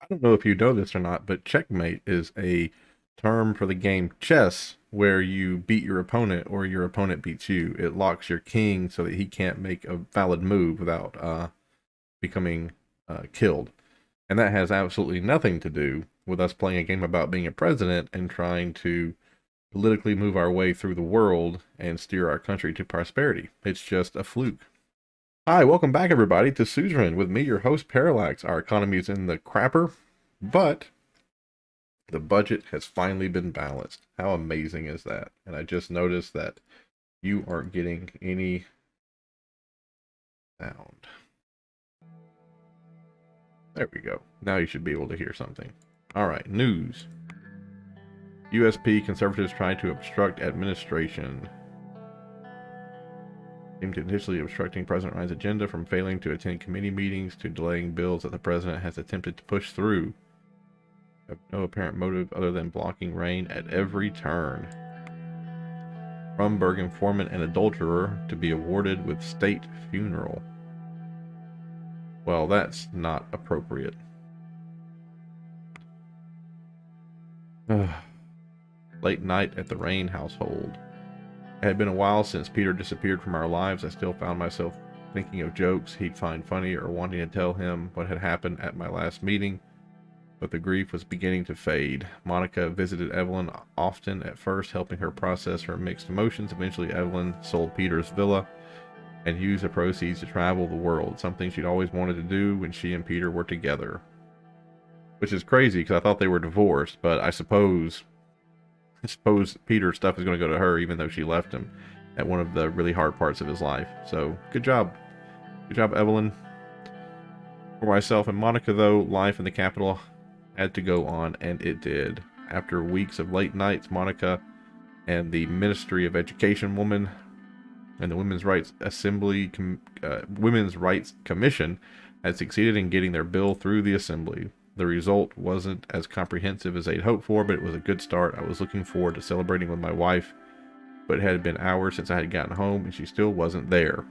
I don't know if you know this or not, but checkmate is a term for the game chess where you beat your opponent or your opponent beats you. It locks your king so that he can't make a valid move without becoming killed. And that has absolutely nothing to do with us playing a game about being a president and trying to politically move our way through the world and steer our country to prosperity. It's just a fluke. Hi, welcome back, everybody, to Suzerain with me, your host, Parallax. Our economy is in the crapper, but the budget has finally been balanced. How amazing is that? And I just noticed that you aren't getting any sound. There we go. Now you should be able to hear something. All right, news. USP conservatives trying to obstruct administration. Seem to intentionally obstructing President Ryan's agenda, from failing to attend committee meetings to delaying bills that the president has attempted to push through. Have no apparent motive other than blocking rain at every turn. Rumberg informant and adulterer to be awarded with state funeral. Well, that's not appropriate. Late night at the Rain household. It had been a while since Peter disappeared from our lives. I still found myself thinking of jokes he'd find funny or wanting to tell him what had happened at my last meeting. But the grief was beginning to fade. Monica visited Evelyn often at first, helping her process her mixed emotions. Eventually, Evelyn sold Peter's villa and used the proceeds to travel the world, something she'd always wanted to do when she and Peter were together. Which is crazy, because I thought they were divorced, but I suppose Peter's stuff is going to go to her, even though she left him at one of the really hard parts of his life. So, good job. Good job, Evelyn. For myself and Monica, though, life in the capital had to go on, and it did. After weeks of late nights, Monica and the Ministry of Education woman and the Women's Rights Commission had succeeded in getting their bill through the Assembly. The result wasn't as comprehensive as they'd hoped for, but it was a good start. I was looking forward to celebrating with my wife, but it had been hours since I had gotten home, and she still wasn't there.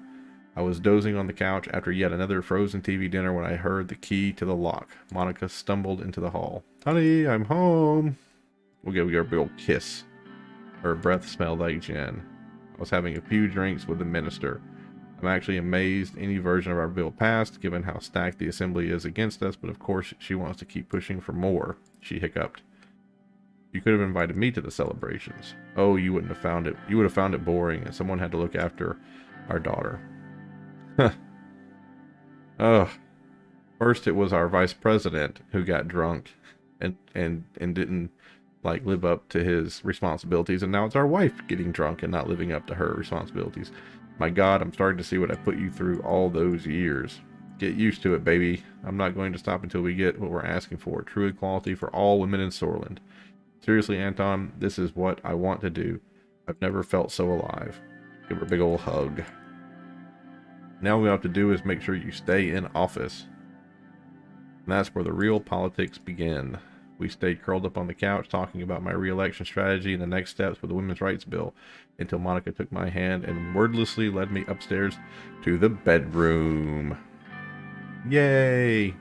I was dozing on the couch after yet another frozen TV dinner when I heard the key to the lock. Monica stumbled into the hall. "Honey, I'm home." We'll give her a big old kiss. Her breath smelled like gin. I was having a few drinks with the minister. I'm actually amazed any version of our bill passed, given how stacked the assembly is against us, but of course she wants to keep pushing for more, she hiccuped. You could have invited me to the celebrations. Oh, you wouldn't have found it. You would have found it boring, and someone had to look after our daughter. Ugh. First it was our vice president who got drunk and didn't live up to his responsibilities, and now it's our wife getting drunk and not living up to her responsibilities. My God, I'm starting to see what I put you through all those years. Get used to it, baby. I'm not going to stop until we get what we're asking for. True equality for all women in Sorland. Seriously, Anton, this is what I want to do. I've never felt so alive. Give her a big old hug. Now what we have to do is make sure you stay in office. And that's where the real politics begin. We stayed curled up on the couch talking about my re-election strategy and the next steps with the women's rights bill until Monica took my hand and wordlessly led me upstairs to the bedroom. Yay!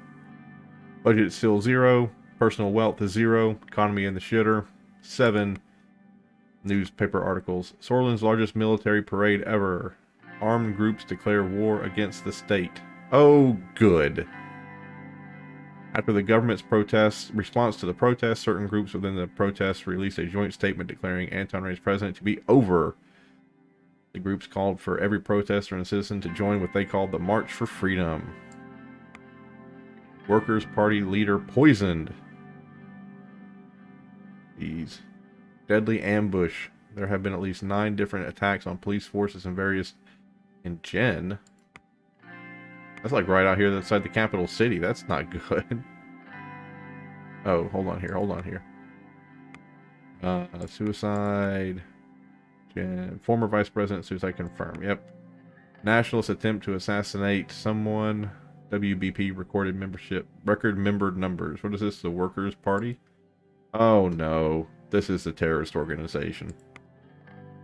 Budget is still 0. Personal wealth is 0. Economy in the shitter. 7. Newspaper articles. Sorland's largest military parade ever. Armed groups declare war against the state. Oh, good. After the government's response to the protests, certain groups within the protests released a joint statement declaring Anton Ray's president to be over. The groups called for every protester and citizen to join what they called the March for Freedom. Workers' Party leader poisoned. Jeez. Deadly ambush. There have been at least 9 different attacks on police forces in Jen. That's like right out here outside the capital city. That's not good. Oh, hold on here. Suicide. Former Vice President suicide confirmed. Yep. Nationalists attempt to assassinate someone. WBP record member numbers. What is this? The Workers' Party? Oh no. This is the terrorist organization.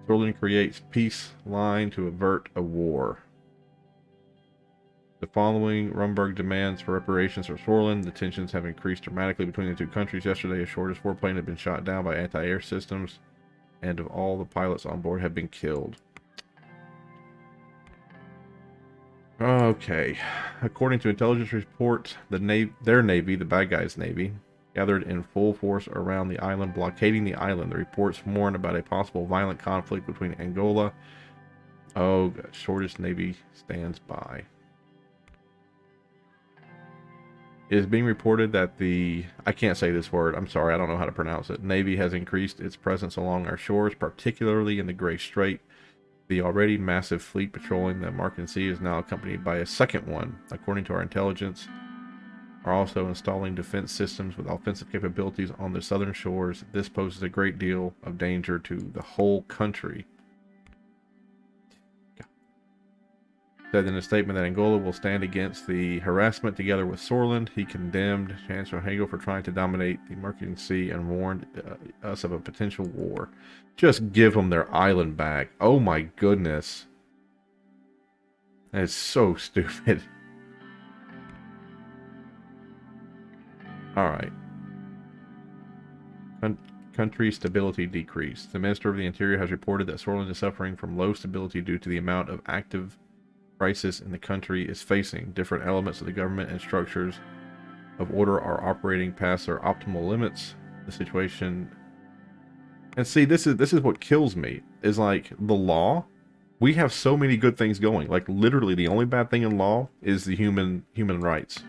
Sterling creates peace line to avert a war. The following Rumberg demands for reparations for Sorlin. The tensions have increased dramatically between the two countries. Yesterday, a Shortest warplane had been shot down by anti-air systems, and of all the pilots on board had been killed. Okay. According to intelligence reports, their navy, the bad guys' navy, gathered in full force around the island, blockading the island. The reports warn about a possible violent conflict between Angola. Oh, Shortest navy stands by. It is being reported that I can't say this word, I'm sorry, I don't know how to pronounce it. Navy has increased its presence along our shores, particularly in the Gray Strait. The already massive fleet patrolling the Marken Sea is now accompanied by a second one. According to our intelligence, are also installing defense systems with offensive capabilities on the southern shores. This poses a great deal of danger to the whole country. Said in a statement that Angola will stand against the harassment together with Sorland. He condemned Chancellor Hagel for trying to dominate the Marken Sea and warned us of a potential war. Just give them their island back. Oh my goodness. That is so stupid. Alright. Country stability decreased. The Minister of the Interior has reported that Sorland is suffering from low stability due to the amount of active crisis in the country is facing. Different elements of the government and structures of order are operating past their optimal limits. The situation, and see, this is what kills me, is like the law. We have so many good things going. Like literally the only bad thing in law is the human rights.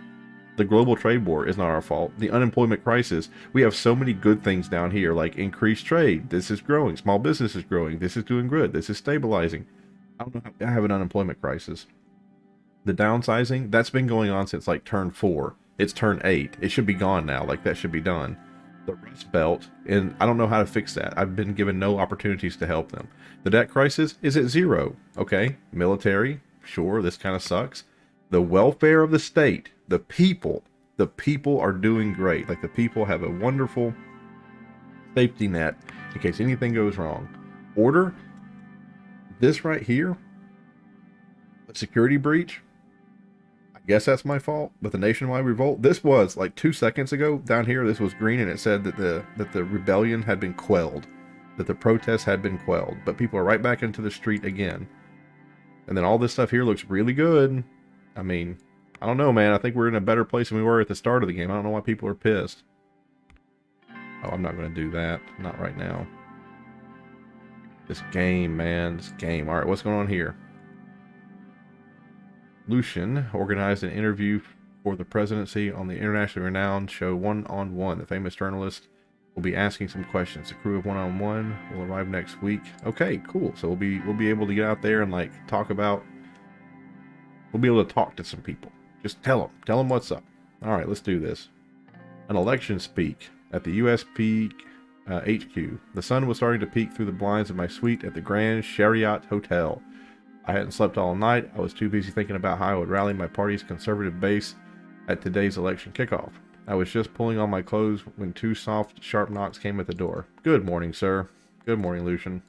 The global trade war is not our fault. The unemployment crisis, we have so many good things down here, like increased trade. This is growing. Small business is growing. This is doing good. This is stabilizing. I don't know how I have an unemployment crisis. The downsizing, that's been going on since like turn 4. It's turn 8. It should be gone now. Like that should be done. The Rust Belt, and I don't know how to fix that. I've been given no opportunities to help them. The debt crisis is at 0. Okay. Military, sure, this kind of sucks. The welfare of the state, the people are doing great. Like the people have a wonderful safety net in case anything goes wrong. Order, this right here, a security breach, I guess that's my fault, but the nationwide revolt, this was like 2 seconds ago down here, this was green and it said that the rebellion had been quelled, that the protests had been quelled, but people are right back into the street again. And then all this stuff here looks really good. I mean, I don't know, man. I think we're in a better place than we were at the start of the game. I don't know why people are pissed. Oh, I'm not going to do that. Not right now. This game, man. This game. Alright, what's going on here? Lucian organized an interview for the presidency on the internationally renowned show One on One. The famous journalist will be asking some questions. The crew of One on One will arrive next week. Okay, cool. So we'll be able to get out there and like talk about. We'll be able to talk to some people. Just tell them what's up. All right, let's do this. An election speak at the USP HQ. The sun was starting to peek through the blinds of my suite at the Grand Chariot Hotel. I hadn't slept all night. I was too busy thinking about how I would rally my party's conservative base at today's election kickoff. I was just pulling on my clothes when 2 soft, sharp knocks came at the door. Good morning, sir. Good morning, Lucian.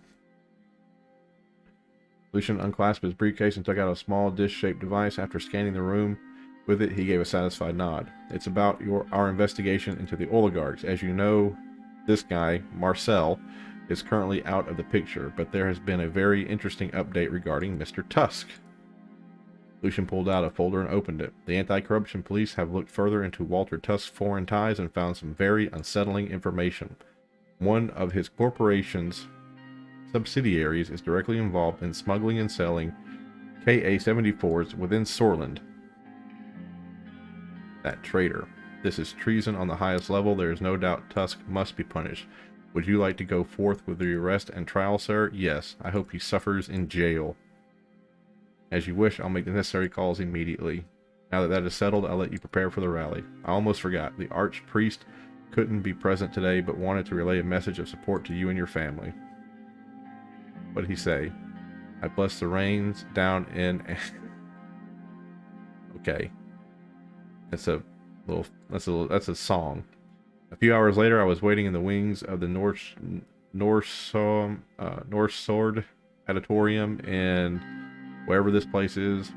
Lucian unclasped his briefcase and took out a small dish-shaped device. After scanning the room with it, he gave a satisfied nod. It's about our investigation into the oligarchs. As you know, this guy, Marcel, is currently out of the picture, but there has been a very interesting update regarding Mr. Tusk. Lucian pulled out a folder and opened it. The anti-corruption police have looked further into Walter Tusk's foreign ties and found some very unsettling information. One of his corporation's subsidiaries is directly involved in smuggling and selling Ka-74s within Sorland. That traitor. This is treason on the highest level. There is no doubt Tusk must be punished. Would you like to go forth with the arrest and trial, sir? Yes. I hope he suffers in jail. As you wish, I'll make the necessary calls immediately. Now that that is settled, I'll let you prepare for the rally. I almost forgot. The archpriest couldn't be present today, but wanted to relay a message of support to you and your family. What did he say? I bless the rains down in... Okay. That's a song. A few hours later, I was waiting in the wings of the North Sword Auditorium in wherever this place is.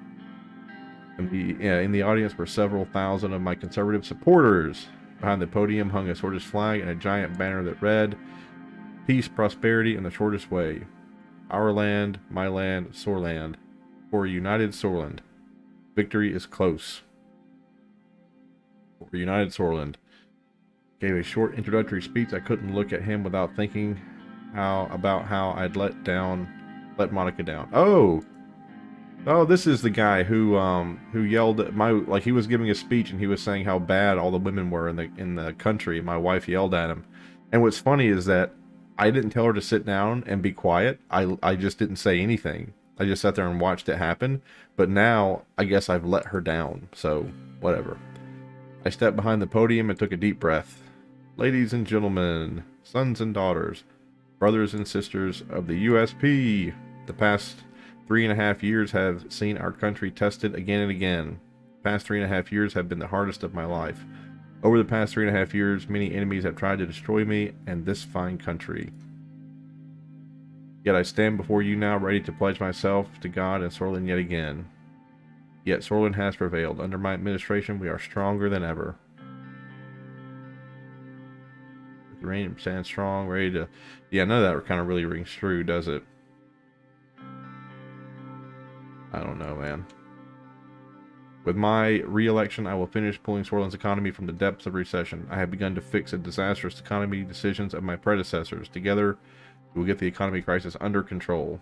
In the audience were several thousand of my conservative supporters. Behind the podium hung a Swordist flag and a giant banner that read, "Peace, prosperity, and the shortest way. Our land, my land, Sorland. For a united Sorland. Victory is close." For united Sorland. Gave a short introductory speech. I couldn't look at him without thinking about how I'd let Monica down. Oh, this is the guy who yelled at like he was giving a speech and he was saying how bad all the women were in the country. My wife yelled at him. And what's funny is that I didn't tell her to sit down and be quiet. I just didn't say anything. I just sat there and watched it happen. But now I guess I've let her down. So whatever. I stepped behind the podium and took a deep breath. Ladies and gentlemen, sons and daughters, brothers and sisters of the USP, the past 3.5 years have seen our country tested again and again. The past 3.5 years have been the hardest of my life. Over the past 3.5 years, many enemies have tried to destroy me and this fine country. Yet I stand before you now ready to pledge myself to God and Sorland yet again. Yet Sorland has prevailed. Under my administration, we are stronger than ever. The rain stands strong, ready to... Yeah, none of that kind of really rings true, does it? I don't know, man. With my re-election, I will finish pulling Sorland's economy from the depths of recession. I have begun to fix the disastrous economy decisions of my predecessors. Together, we will get the economy crisis under control.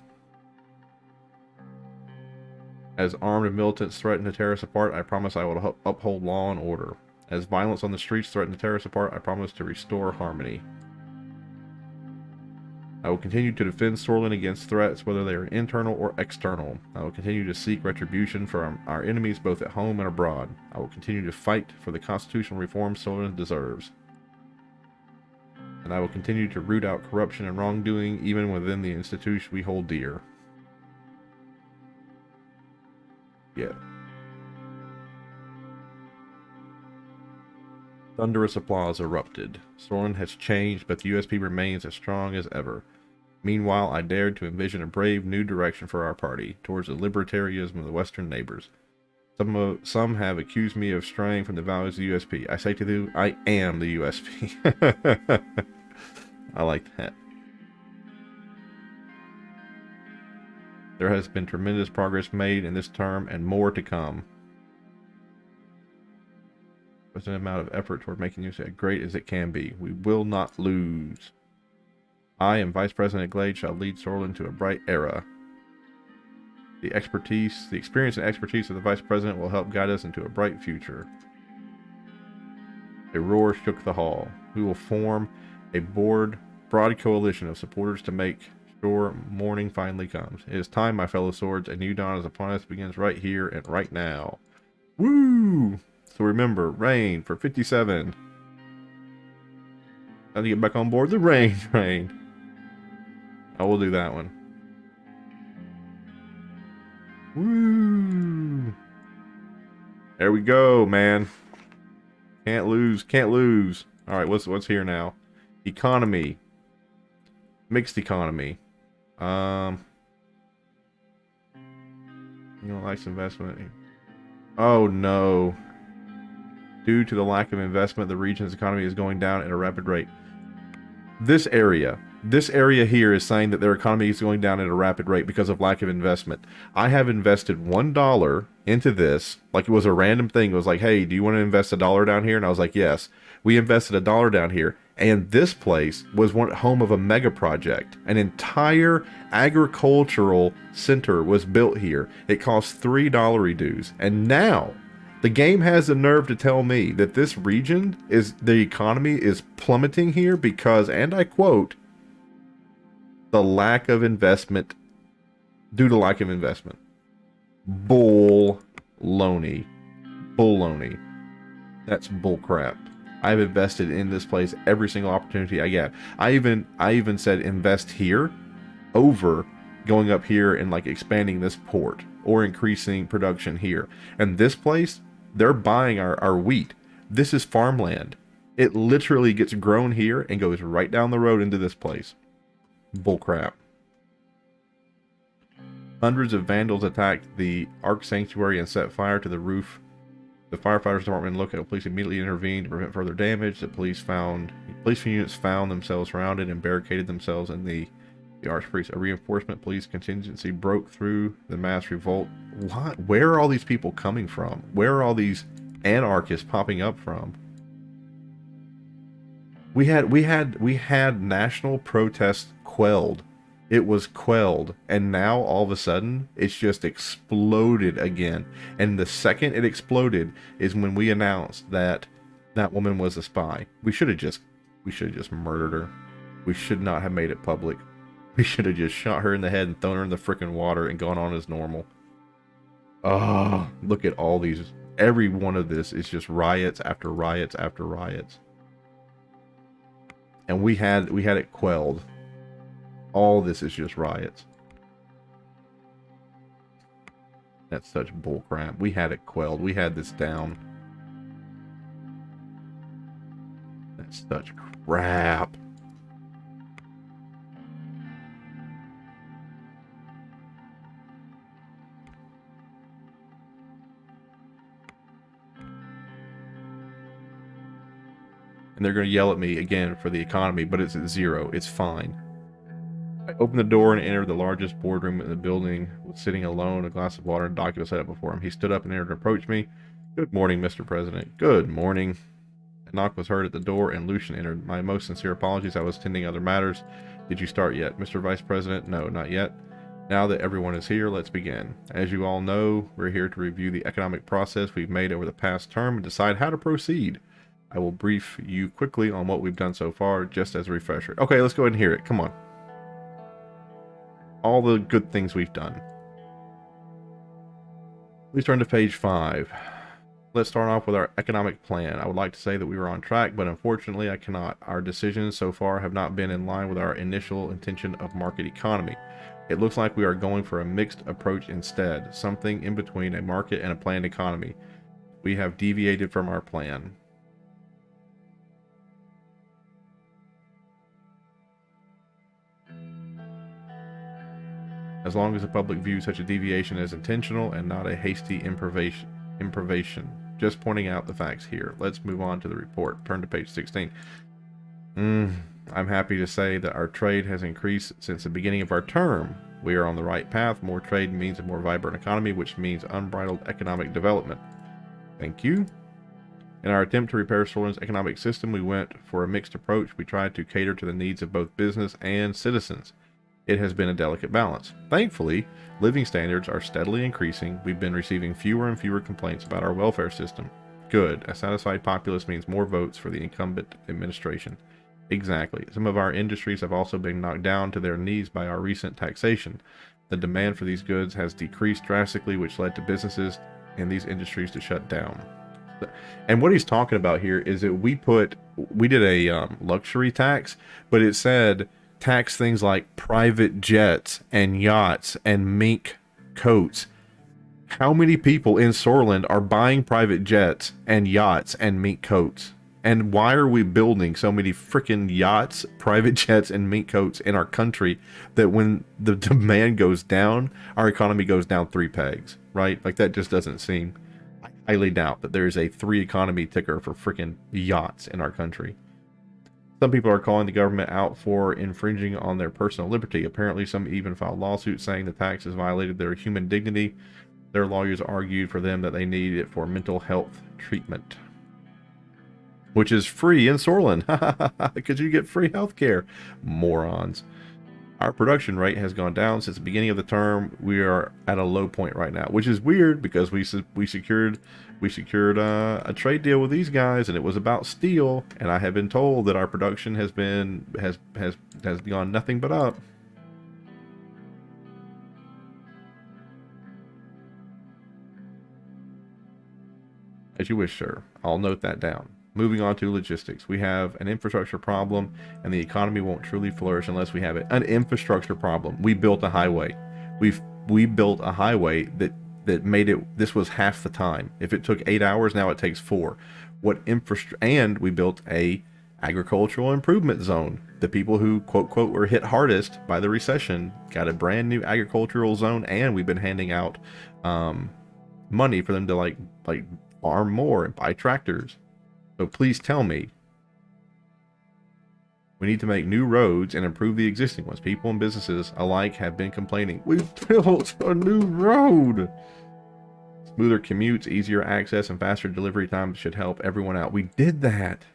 As armed militants threaten to tear us apart, I promise I will uphold law and order. As violence on the streets threaten to tear us apart, I promise to restore harmony. I will continue to defend Sorland against threats, whether they are internal or external. I will continue to seek retribution for our enemies both at home and abroad. I will continue to fight for the constitutional reforms Sorland deserves. And I will continue to root out corruption and wrongdoing, even within the institution we hold dear. Yeah. Thunderous applause erupted. Sorland has changed, but the USP remains as strong as ever. Meanwhile, I dared to envision a brave new direction for our party, towards the libertarianism of the Western neighbors. Some have accused me of straying from the values of the USP. I say to you, I am the USP. I like that. There has been tremendous progress made in this term and more to come. With an amount of effort toward making use as great as it can be. We will not lose. I and Vice President Glade shall lead Sorland to a bright era. The experience and expertise of the Vice President will help guide us into a bright future. A roar shook the hall. We will form a broad coalition of supporters to make sure morning finally comes. It is time, my fellow swords, a new dawn is upon us, begins right here and right now. Woo! So remember, rain for 57. Time to get back on board the rain train. I will do that one. Woo! There we go, man. Can't lose, can't lose. All right, what's here now? Economy. Mixed economy. You don't like investment. Oh no. Due to the lack of investment, the region's economy is going down at a rapid rate. This area here is saying that their economy is going down at a rapid rate because of lack of investment. I have invested $1 into this, like it was a random thing. It was like, hey, do you want to invest $1 down here? And I was like, yes. We invested $1 down here, and this place was home of a mega project. An entire agricultural center was built here. It cost $3 dues, and now the game has the nerve to tell me that this region the economy is plummeting here because, and I quote, the lack of investment, due to lack of investment. Bull-loney. Bull-loney. That's bull crap. I've invested in this place every single opportunity I get. I even said invest here over going up here and like expanding this port or increasing production here. And this place, they're buying our wheat. This is farmland. It literally gets grown here and goes right down the road into this place. Bull crap. Hundreds of vandals attacked the Ark Sanctuary and set fire to the roof. The firefighters department and local police immediately intervened to prevent further damage. The police units found themselves surrounded and barricaded themselves in the Archpriest. A reinforcement police contingency broke through the mass revolt. What? Where are all these people coming from? Where are all these anarchists popping up from? We had national protests quelled. It was quelled, and now all of a sudden it's just exploded again. And the second it exploded is when we announced that that woman was a spy. We should have just murdered her. We should not have made it public. We should have just shot her in the head and thrown her in the frickin' water and gone on as normal. Oh, look at all these. Every one of this is just riots after riots after riots. And we had it quelled. All this is just riots. That's such bullcrap. We had it quelled. We had this down. That's such crap. And they're going to yell at me again for the economy, but it's at 0. It's fine. I opened the door and entered the largest boardroom in the building, was sitting alone, a glass of water and a document set up before him. He stood up and entered and approached me. Good morning, Mr. President. Good morning. A knock was heard at the door and Lucian entered. My most sincere apologies. I was attending other matters. Did you start yet? Mr. Vice President? No, not yet. Now that everyone is here, let's begin. As you all know, we're here to review the economic process we've made over the past term and decide how to proceed. I will brief you quickly on what we've done so far, just as a refresher. Okay, let's go ahead and hear it. Come on. All the good things we've done. Please turn to page 5. Let's start off with our economic plan. I would like to say that we were on track, but unfortunately I cannot. Our decisions so far have not been in line with our initial intention of market economy. It looks like we are going for a mixed approach instead, something in between a market and a planned economy. We have deviated from our plan. As long as the public views such a deviation as intentional and not a hasty improvisation. Just pointing out the facts here. Let's move on to the report. Turn to page 16. I'm happy to say that our trade has increased since the beginning of our term. We are on the right path. More trade means a more vibrant economy, which means unbridled economic development. Thank you. In our attempt to repair Suzerain's economic system, we went for a mixed approach. We tried to cater to the needs of both business and citizens. It has been a delicate balance. Thankfully, living standards are steadily increasing. We've been receiving fewer and fewer complaints about our welfare system. Good. A satisfied populace means more votes for the incumbent administration. Exactly. Some of our industries have also been knocked down to their knees by our recent taxation. The demand for these goods has decreased drastically, which led to businesses in these industries to shut down. And what he's talking about here is that we did a luxury tax, but it said tax things like private jets and yachts and mink coats. How many people in Suzerain are buying private jets and yachts and mink coats? And why are we building so many freaking yachts, private jets, and mink coats in our country that when the demand goes down, our economy goes down 3 pegs, right? Like, that just doesn't seem. I highly doubt that there's a 3 economy ticker for freaking yachts in our country. Some people are calling the government out for infringing on their personal liberty. Apparently, some even filed lawsuits saying the taxes violated their human dignity. Their lawyers argued for them that they needed it for mental health treatment, which is free in Suzerain, because you get free healthcare. Morons. Our production rate has gone down since the beginning of the term. We are at a low point right now, which is weird because we secured a trade deal with these guys, and it was about steel. And I have been told that our production has gone nothing but up. As you wish, sir. I'll note that down. Moving on to logistics. We have an infrastructure problem, and the economy won't truly flourish unless we have it. An infrastructure problem. We built a highway. We built a highway that made it. This was half the time. If it took 8 hours, now it takes 4. And we built a Agricultural improvement zone. The people who quote quote were hit hardest by the recession got a brand new agricultural zone, and we've been handing out money for them to like farm more and buy tractors. So please tell me, we need to make new roads and improve the existing ones. People and businesses alike have been complaining. We built a new road. Smoother commutes, easier access, and faster delivery times should help everyone out. We did that.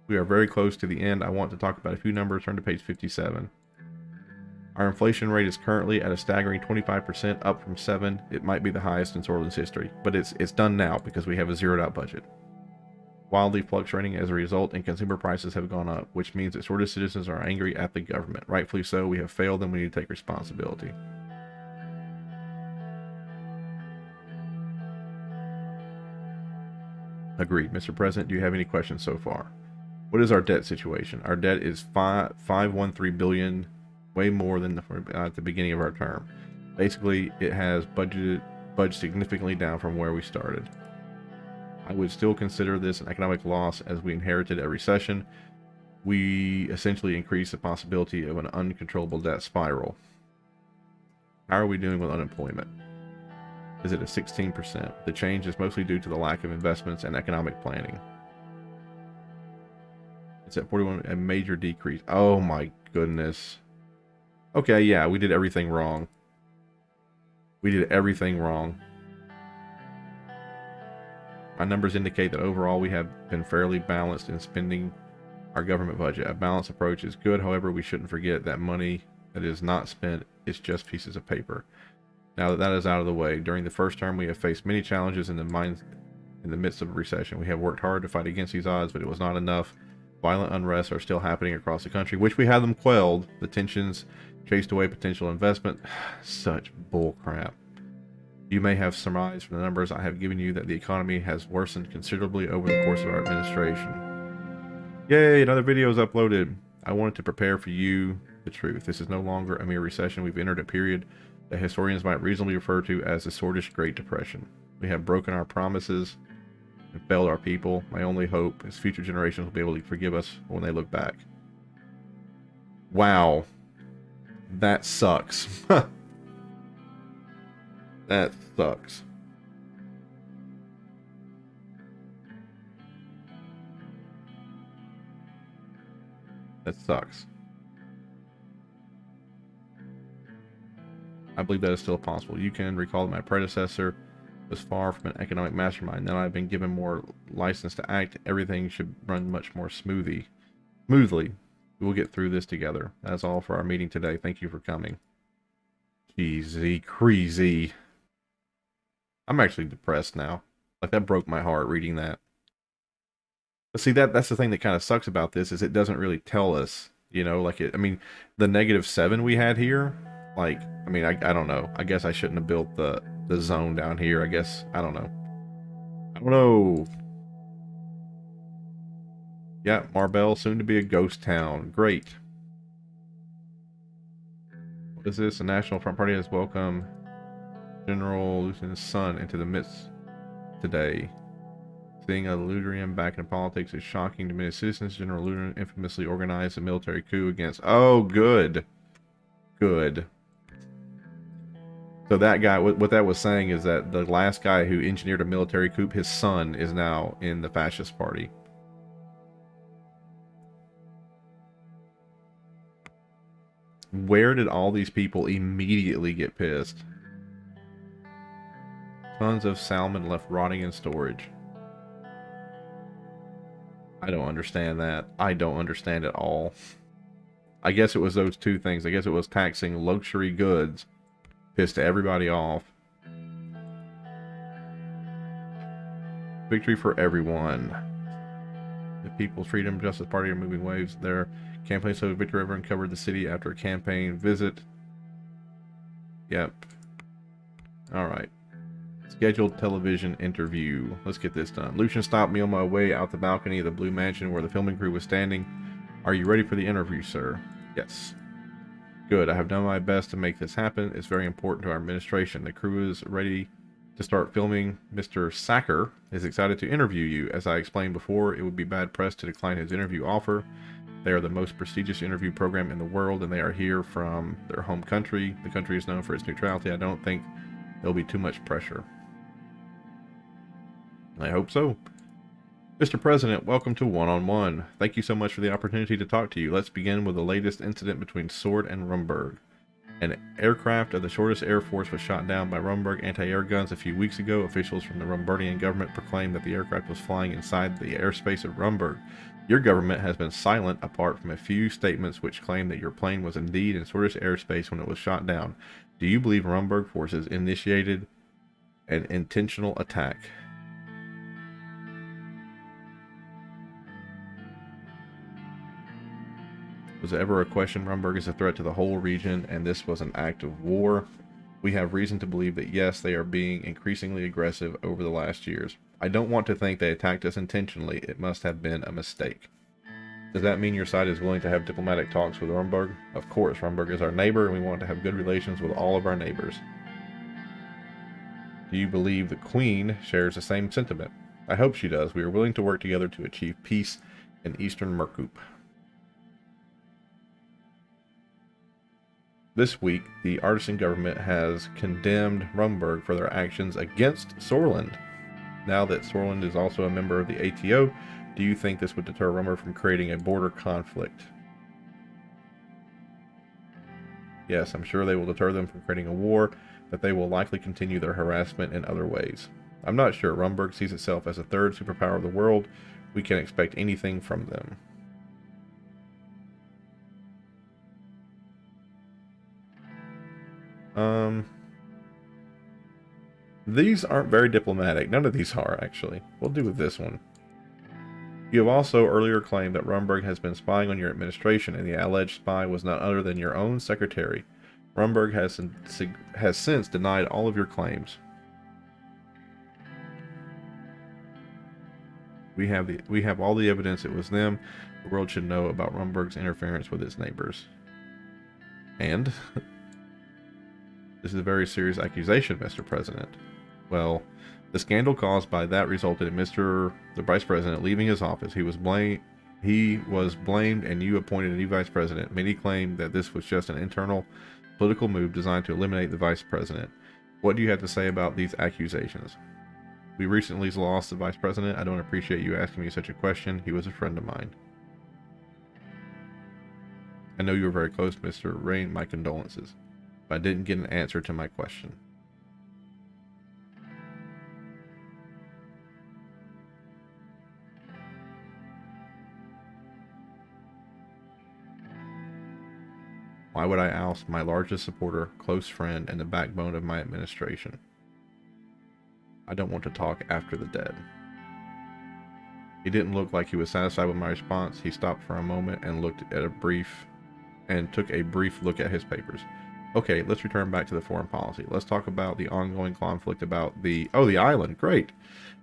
We are very close to the end. I want to talk about a few numbers. Turn to page 57. Our inflation rate is currently at a staggering 25%, up from 7%. It might be the highest in Sorlin's history, but it's done now because we have a zeroed out budget. Wildly fluctuating as a result, and consumer prices have gone up, which means that Sorted citizens are angry at the government. Rightfully so. We have failed, and we need to take responsibility. Agreed. Mr. President, do you have any questions so far? What is our debt situation? Our debt is $513 billion, way more than at the beginning of our term. Basically, it has budged significantly down from where we started. I would still consider this an economic loss, as we inherited a recession. We essentially increased the possibility of an uncontrollable debt spiral. How are we doing with unemployment? Is it at 16%? The change is mostly due to the lack of investments and economic planning. It's at 41, a major decrease. Oh my goodness. Okay, yeah, we did everything wrong. We did everything wrong. My numbers indicate that overall we have been fairly balanced in spending our government budget. A balanced approach is good, however, we shouldn't forget that money that is not spent is just pieces of paper. Now that that is out of the way, during the first term we have faced many challenges in the midst of a recession. We have worked hard to fight against these odds, but it was not enough. Violent unrest are still happening across the country, which we have them quelled. The tensions chased away potential investment. Such bull crap. You may have surmised from the numbers I have given you that the economy has worsened considerably over the course of our administration. Yay, another video is uploaded. I wanted to prepare for you the truth. This is no longer a mere recession. We've entered a period that historians might reasonably refer to as the Sordish Great Depression. We have broken our promises and failed our people. My only hope is future generations will be able to forgive us when they look back. Wow. That sucks. That sucks. That sucks. I believe that is still possible. You can recall that my predecessor was far from an economic mastermind. Now I've been given more license to act. Everything should run much more smoothly. We will get through this together. That's all for our meeting today. Thank you for coming. Jeezy, crazy. I'm actually depressed now. Like, that broke my heart reading that. But see, that's the thing that kind of sucks about this, is it doesn't really tell us, you know, like I mean, the -7 we had here, like, I mean, I don't know. I guess I shouldn't have built the zone down here. I guess, I don't know. I don't know. Yeah, Marbell, soon to be a ghost town. Great. What is this? The National Front Party has welcomed General Lieutenant's son into the midst today. Seeing a Lutherian back in politics is shocking to many citizens. General Lutheran infamously organized a military coup against... Oh, good. Good. So that guy, what that was saying is that the last guy who engineered a military coup, his son is now in the fascist party. Where did all these people immediately get pissed? Tons of salmon left rotting in storage. I don't understand that. I don't understand at all. I guess it was those two things. I guess it was taxing luxury goods. Pissed everybody off. Victory for everyone. The People's Freedom Justice Party are moving waves. Their campaign so Victory River uncovered the city after a campaign visit. Yep. Alright. Scheduled television interview. Let's get this done. Lucian stopped me on my way out the balcony of the Blue Mansion where the filming crew was standing. Are you ready for the interview, sir? Yes. Good. I have done my best to make this happen. It's very important to our administration. The crew is ready to start filming. Mr. Sacker is excited to interview you. As I explained before, it would be bad press to decline his interview offer. They are the most prestigious interview program in the world, and they are here from their home country. The country is known for its neutrality. I don't think there'll be too much pressure. I hope so. Mr. President, welcome to One-on-One. Thank you so much for the opportunity to talk to you. Let's begin with the latest incident between Sword and Rumberg. An aircraft of the Shortest Air Force was shot down by Rumberg anti-air guns a few weeks ago. Officials from the Rumbergian government proclaimed that the aircraft was flying inside the airspace of Rumberg. Your government has been silent apart from a few statements which claim that your plane was indeed in Shortest airspace when it was shot down. Do you believe Rumberg forces initiated an intentional attack? Was it ever a question Rumberg is a threat to the whole region and this was an act of war? We have reason to believe that yes, they are being increasingly aggressive over the last years. I don't want to think they attacked us intentionally. It must have been a mistake. Does that mean your side is willing to have diplomatic talks with Rumberg? Of course, Rumberg is our neighbor and we want to have good relations with all of our neighbors. Do you believe the Queen shares the same sentiment? I hope she does. We are willing to work together to achieve peace in Eastern Merkup. This week, the Artisan government has condemned Rumberg for their actions against Sorland. Now that Sorland is also a member of the ATO, do you think this would deter Rumberg from creating a border conflict? Yes, I'm sure they will deter them from creating a war, but they will likely continue their harassment in other ways. I'm not sure. Rumberg sees itself as a third superpower of the world. We can't expect anything from them. These aren't very diplomatic. None of these are, actually. We'll do with this one. You have also earlier claimed that Rumberg has been spying on your administration, and the alleged spy was none other than your own secretary. Rumberg has since denied all of your claims. We have all the evidence it was them. The world should know about Rumberg's interference with its neighbors. And this is a very serious accusation, Mr. President. Well, the scandal caused by that resulted in the Vice President leaving his office. He was blamed and you appointed a new Vice President. Many claim that this was just an internal political move designed to eliminate the Vice President. What do you have to say about these accusations? We recently lost the Vice President. I don't appreciate you asking me such a question. He was a friend of mine. I know you were very close, Mr. Rain. My condolences. But I didn't get an answer to my question. Why would I oust my largest supporter, close friend, and the backbone of my administration? I don't want to talk after the dead. He didn't look like he was satisfied with my response. He stopped for a moment and took a brief look at his papers. Okay, let's return back to the foreign policy. Let's talk about the ongoing conflict about the island. Great.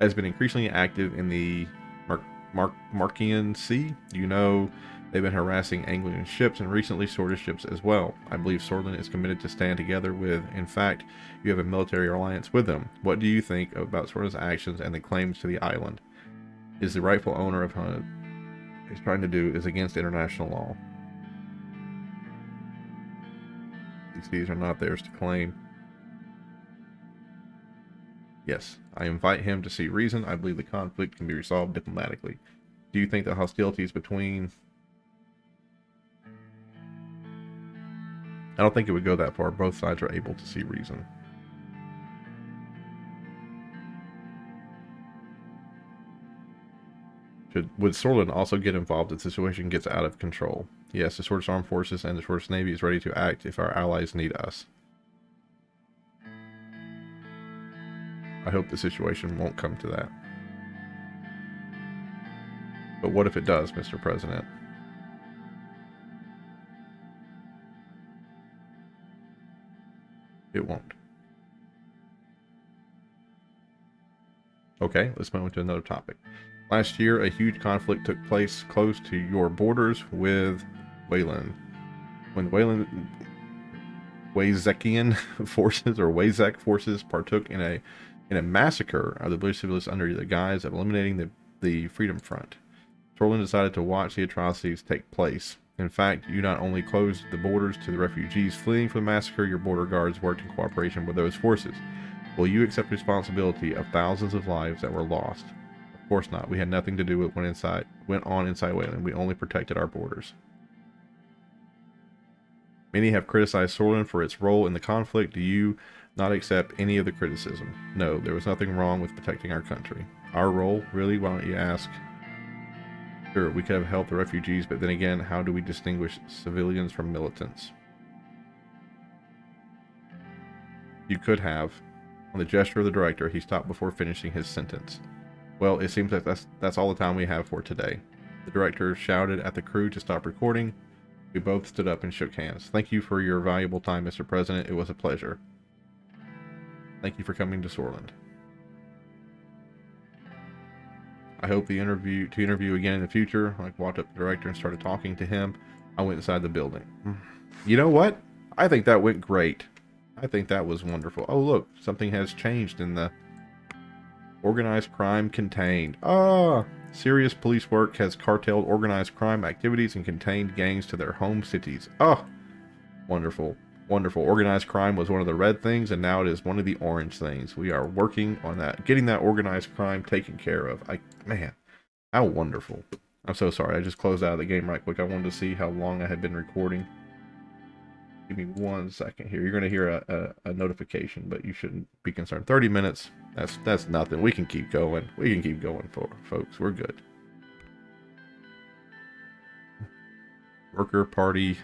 Has been increasingly active in the Markian Sea. You know, they've been harassing Anglian ships and recently Swordist ships as well. I believe Swordland is committed to stand together with, in fact, you have a military alliance with them. What do you think about Swordland's actions and the claims to the island? Is the rightful owner of what he's trying to do is against international law. These seas are not theirs to claim. Yes, I invite him to see reason. I believe the conflict can be resolved diplomatically. Do you think the hostilities between... I don't think it would go that far. Both sides are able to see reason. Would Sorland also get involved if the situation gets out of control? Yes, the Swordist Armed Forces and the Swordist Navy is ready to act if our allies need us. I hope the situation won't come to that. But what if it does, Mr. President? It won't. Okay, let's move on to another topic. Last year, a huge conflict took place close to your borders with Wayland. When Wayzekian forces or Wayzek forces partook in a in a massacre of the British civilians under the guise of eliminating the Freedom Front. Sutherland decided to watch the atrocities take place. In fact, you not only closed the borders to the refugees fleeing from the massacre, your border guards worked in cooperation with those forces. Will you accept responsibility of thousands of lives that were lost? Of course not. We had nothing to do with what went on inside Wayland. We only protected our borders. Many have criticized Sutherland for its role in the conflict. Do you not accept any of the criticism? No, there was nothing wrong with protecting our country. Our role? Really? Why don't you ask? Sure, we could have helped the refugees, but then again, how do we distinguish civilians from militants? You could have. On the gesture of the director, he stopped before finishing his sentence. Well, it seems that that's all the time we have for today. The director shouted at the crew to stop recording. We both stood up and shook hands. Thank you for your valuable time, Mr. President. It was a pleasure. Thank you for coming to Sutherland. I hope to interview again in the future. I walked up to the director and started talking to him. I went inside the building. You know what? I think that went great. I think that was wonderful. Oh, look, something has changed in the organized crime contained. Serious police work has carteled organized crime activities and contained gangs to their home cities. Wonderful. Wonderful. Organized crime was one of the red things, and now it is one of the orange things. We are working on that, getting that organized crime taken care of. Man, how wonderful. I'm so sorry. I just closed out of the game right quick. I wanted to see how long I had been recording. Give me 1 second here. You're going to hear a notification, but you shouldn't be concerned. 30 minutes. That's nothing. We can keep going. We can keep going, folks. We're good. Worker Party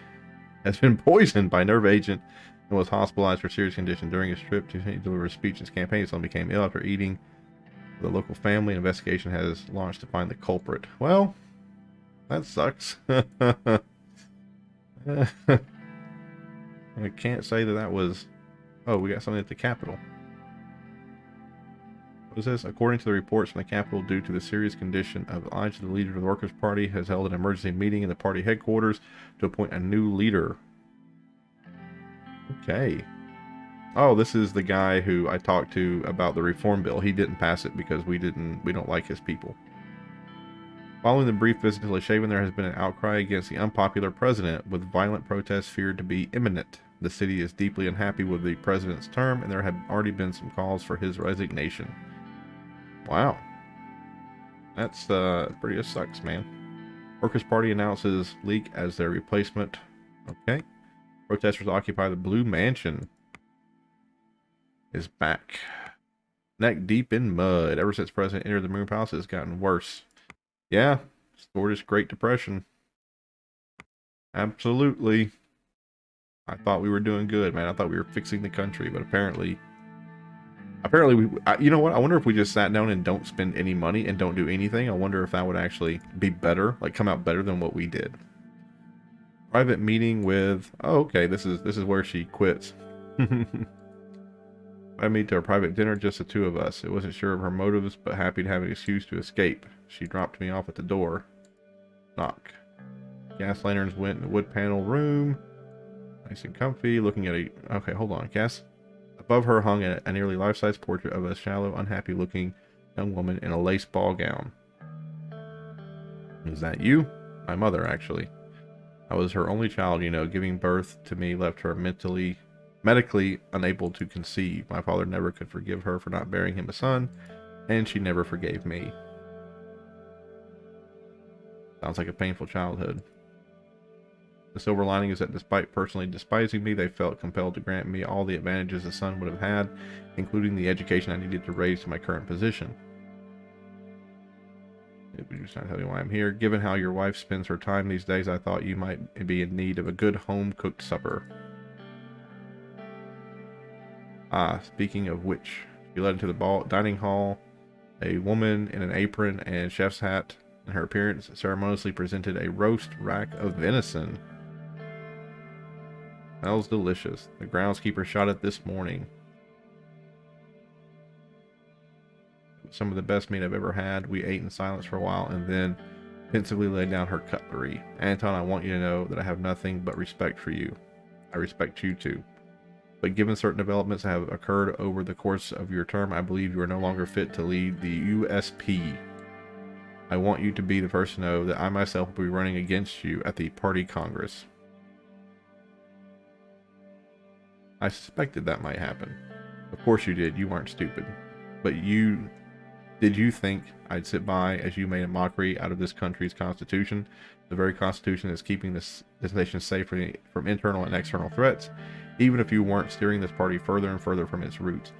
has been poisoned by nerve agent and was hospitalized for serious condition during his trip to deliver a speech in his campaign. Someone became ill after eating with a local family. An investigation has launched to find the culprit. Well, that sucks. I can't say that was... Oh, we got something at the Capitol. What is this? According to the reports from the Capitol, due to the serious condition of Elijah, the leader of the Workers' Party has held an emergency meeting in the party headquarters to appoint a new leader. Okay. Oh, this is the guy who I talked to about the reform bill. He didn't pass it because we don't like his people. Following the brief visit to Leshaven, there has been an outcry against the unpopular president, with violent protests feared to be imminent. The city is deeply unhappy with the president's term, and there have already been some calls for his resignation. Wow. That's pretty sucks, man. Workers' Party announces Leak as their replacement. Okay. Protesters occupy the Blue Mansion. Is back. Neck deep in mud. Ever since President entered the Moon Palace, it's gotten worse. Yeah, Scottish Great Depression. Absolutely. I thought we were doing good, man. I thought we were fixing the country, but apparently we, you know what? I wonder if we just sat down and don't spend any money and don't do anything. I wonder if that would actually be better, like come out better than what we did. Private meeting with, oh, okay, this is where she quits. I meet to a private dinner, just the two of us. It wasn't sure of her motives, but happy to have an excuse to escape. She dropped me off at the door. Knock. Gas lanterns went in the wood panel room. Nice and comfy. Looking at okay, hold on. Gas. Above her hung a nearly life-size portrait of a shallow, unhappy-looking young woman in a lace ball gown. Is that you? My mother, actually. I was her only child, you know. Giving birth to me left her medically unable to conceive. My father never could forgive her for not bearing him a son, and she never forgave me. Sounds like a painful childhood. The silver lining is that despite personally despising me, they felt compelled to grant me all the advantages a son would have had, including the education I needed to raise to my current position. Would you tell me why I'm here? Given how your wife spends her time these days, I thought you might be in need of a good home-cooked supper. Speaking of which, she led into the dining hall. A woman in an apron and chef's hat, and her appearance ceremoniously presented a roast rack of venison. Smells delicious. The groundskeeper shot it this morning. Some of the best meat I've ever had. We ate in silence for a while and then pensively laid down her cutlery. Anton, I want you to know that I have nothing but respect for you. I respect you too. but given certain developments that have occurred over the course of your term, I believe you are no longer fit to lead the USP. I want you to be the first to know that I myself will be running against you at the party congress. I suspected that might happen. Of course you did. You weren't stupid. But did you think I'd sit by as you made a mockery out of this country's constitution, the very constitution that's keeping this nation safe from internal and external threats, even if you weren't steering this party further and further from its roots?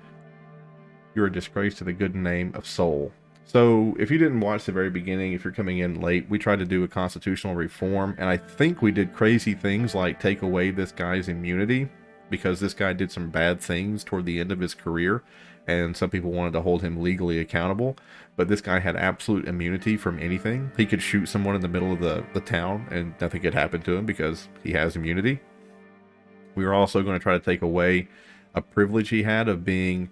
You're a disgrace to the good name of Seoul. So if you didn't watch the very beginning, if you're coming in late, we tried to do a constitutional reform, and I think we did crazy things like take away this guy's immunity, because this guy did some bad things toward the end of his career, and some people wanted to hold him legally accountable. But this guy had absolute immunity from anything. He could shoot someone in the middle of the town and nothing could happen to him because he has immunity. We were also going to try to take away a privilege he had of being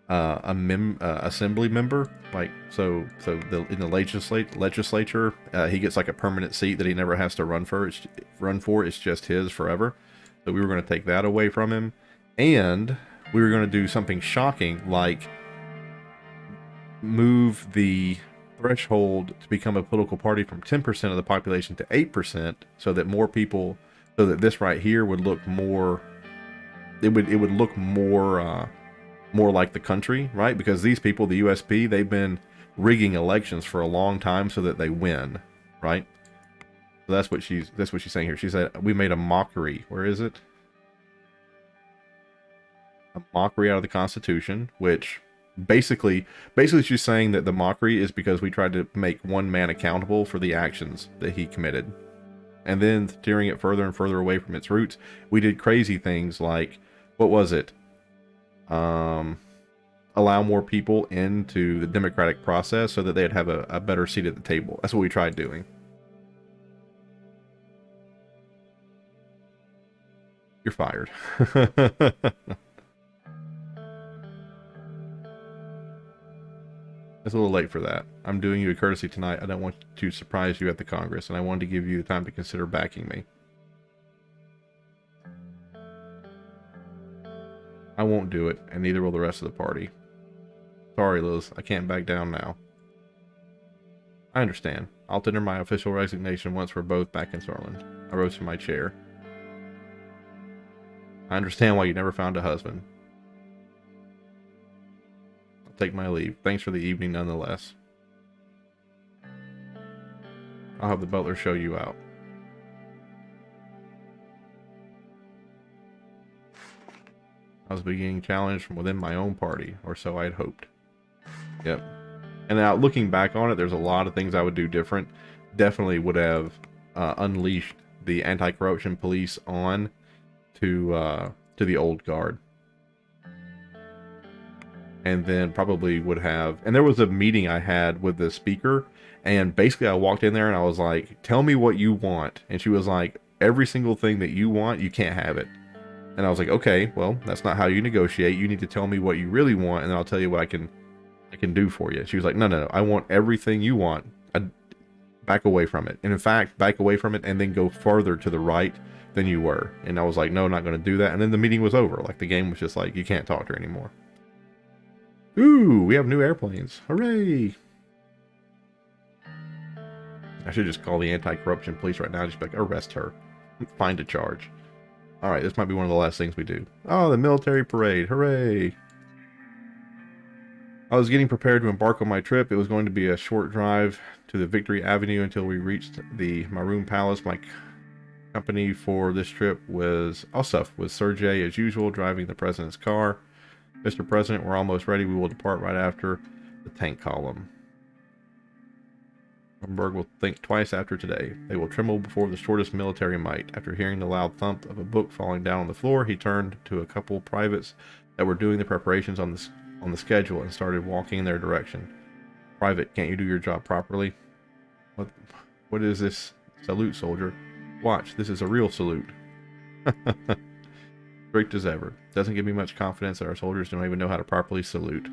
assembly member. Like, in the legislature, he gets like a permanent seat that he never has to run for. It's just his forever. So we were going to take that away from him, and we were going to do something shocking, like move the threshold to become a political party from 10% of the population to 8%, so that more people, so that this right here would look more, it would look more like the country, right? Because these people, the USP, they've been rigging elections for a long time so that they win, right? So that's what she's saying here. She said we made a mockery. Where is it? A mockery out of the Constitution, which basically she's saying that the mockery is because we tried to make one man accountable for the actions that he committed. And then steering it further and further away from its roots, we did crazy things like, what was it? Allow more people into the democratic process so that they'd have a better seat at the table. That's what we tried doing. You're fired. It's a little late for that. I'm doing you a courtesy tonight. I don't want to surprise you at the Congress, and I wanted to give you the time to consider backing me. I won't do it, and neither will the rest of the party. Sorry, Liz. I can't back down now. I understand. I'll tender my official resignation once we're both back in Switzerland. I rose from my chair. I understand why you never found a husband. I'll take my leave. Thanks for the evening nonetheless. I'll have the butler show you out. I was being challenged from within my own party, or so I had hoped. Yep. And now, looking back on it, there's a lot of things I would do different. Definitely would have unleashed the anti-corruption police on to the old guard. And then probably would have... And there was a meeting I had with the speaker, and basically I walked in there and I was like, tell me what you want. And she was like, every single thing that you want, you can't have it. And I was like, okay, well, that's not how you negotiate. You need to tell me what you really want, and then I'll tell you what I can do for you. She was like, no, I want everything you want. I'd back away from it. And in fact, back away from it and then go farther to the right than you were. And I was like, no, not going to do that. And then the meeting was over. Like, the game was just like, you can't talk to her anymore. Ooh, we have new airplanes. Hooray! I should just call the anti-corruption police right now. Just be like, arrest her. Find a charge. Alright, this might be one of the last things we do. Oh, the military parade. Hooray! I was getting prepared to embark on my trip. It was going to be a short drive to the Victory Avenue until we reached the Maroon Palace. My company for this trip was Osuf, with Sergey, as usual, driving the president's car. Mr. President, we're almost ready. We will depart right after the tank column. Hamburg will think twice after today. They will tremble before the shortest military might. After hearing the loud thump of a book falling down on the floor, he turned to a couple privates that were doing the preparations on the schedule and started walking in their direction. Private, can't you do your job properly? What is this? Salute, soldier. Watch, this is a real salute. Strict as ever. Doesn't give me much confidence that our soldiers don't even know how to properly salute.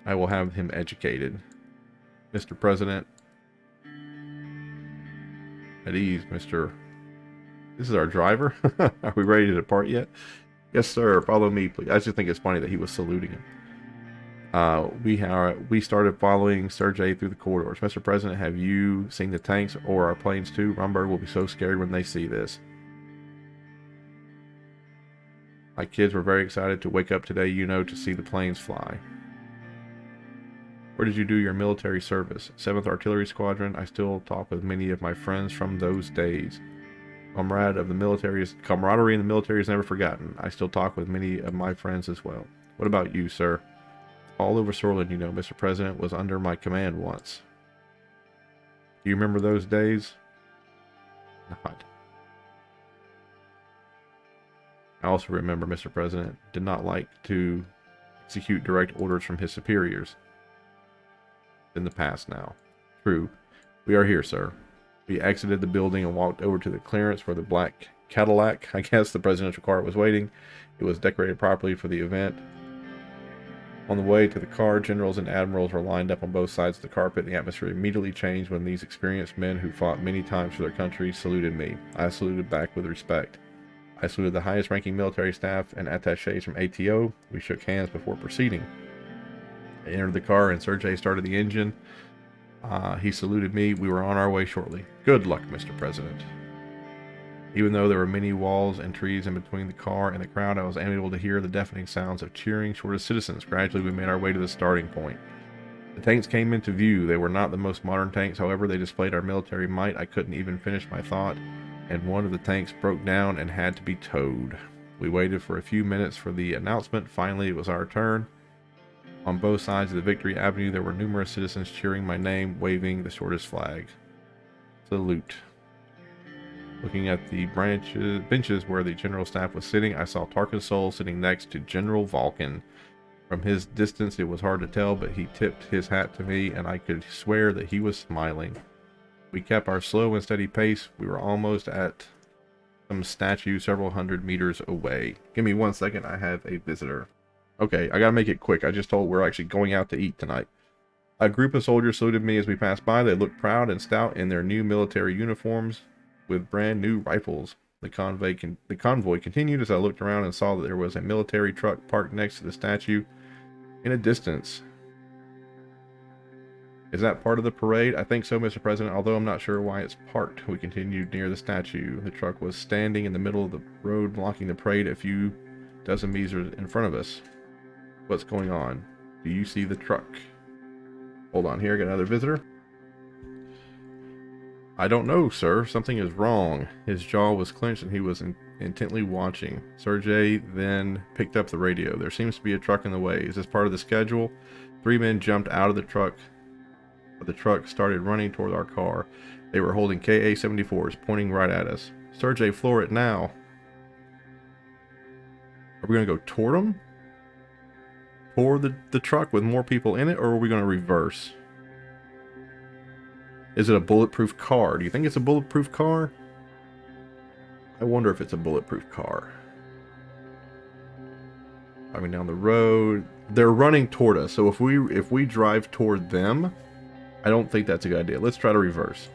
I will have him educated. Mr. President. At ease, Mr. This is our driver. Are we ready to depart yet? Yes, sir. Follow me, please. I just think it's funny that he was saluting him. We started following Sergei through the corridors. Mr. President, have you seen the tanks or our planes too? Rumberg will be so scared when they see this. My kids were very excited to wake up today, to see the planes fly. Where did you do your military service? 7th Artillery Squadron. I still talk with many of my friends from those days. Camaraderie in the military is never forgotten. I still talk with many of my friends as well. What about you, sir? All over Sorlin, Mr. President was under my command once. Do you remember those days? Not. I also remember Mr. President did not like to execute direct orders from his superiors. In the past now. True. We are here, sir. We exited the building and walked over to the clearance where the black Cadillac, I guess the presidential car, was waiting. It was decorated properly for the event. On the way to the car, generals and admirals were lined up on both sides of the carpet. The atmosphere immediately changed when these experienced men who fought many times for their country saluted me. I saluted back with respect. I saluted the highest ranking military staff and attachés from ATO. We shook hands before proceeding. I entered the car and Sergei started the engine. He saluted me. We were on our way shortly. Good luck, Mr. President. Even though there were many walls and trees in between the car and the crowd, I was unable to hear the deafening sounds of cheering short of citizens. Gradually, we made our way to the starting point. The tanks came into view. They were not the most modern tanks, however, they displayed our military might. I couldn't even finish my thought, and one of the tanks broke down and had to be towed. We waited for a few minutes for the announcement. Finally, it was our turn. On both sides of the Victory Avenue, there were numerous citizens cheering my name, waving the shortest flag. Salute. Looking at the benches where the general staff was sitting, I saw Tarkin Sol sitting next to General Vulcan. From his distance, it was hard to tell, but he tipped his hat to me, and I could swear that he was smiling. We kept our slow and steady pace. We were almost at some statue several hundred meters away. Give me 1 second. I have a visitor. Okay, I gotta make it quick. I just told we're actually going out to eat tonight. A group of soldiers saluted me as we passed by. They looked proud and stout in their new military uniforms with brand new rifles. The convoy continued as I looked around and saw that there was a military truck parked next to the statue in a distance. Is that part of the parade? I think so, Mr. President, although I'm not sure why it's parked. We continued near the statue. The truck was standing in the middle of the road, blocking the parade a few dozen meters in front of us. What's going on? Do you see the truck? Hold on here, got another visitor. I don't know, sir. Something is wrong. His jaw was clenched and he was intently watching. Sergei then picked up the radio. There seems to be a truck in the way. Is this part of the schedule? 3 men jumped out of the truck. The truck started running toward our car. They were holding KA-74s, pointing right at us. Sergei, floor it now. Are we going to go toward them? Toward the truck with more people in it? Or are we going to reverse? Is it a bulletproof car? Do you think it's a bulletproof car? I wonder if it's a bulletproof car. Driving down the road. They're running toward us. So if we drive toward them, I don't think that's a good idea. Let's try to reverse.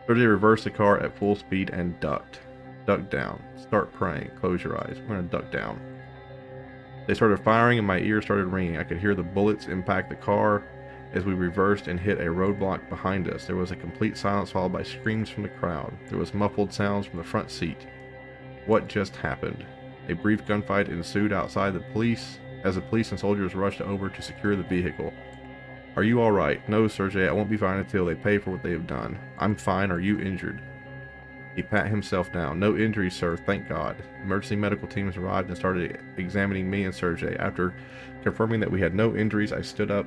Sergei reversed the car at full speed and ducked. Duck down. Start praying. Close your eyes. We're going to duck down. They started firing and my ears started ringing. I could hear the bullets impact the car as we reversed and hit a roadblock behind us. There was a complete silence followed by screams from the crowd. There was muffled sounds from the front seat. What just happened? A brief gunfight ensued outside the police as the police and soldiers rushed over to secure the vehicle. Are you alright? No, Sergei, I won't be fine until they pay for what they have done. I'm fine. Are you injured? He pat himself down. No injuries, sir, thank God. Emergency medical teams arrived and started examining me and Sergei. After confirming that we had no injuries, I stood up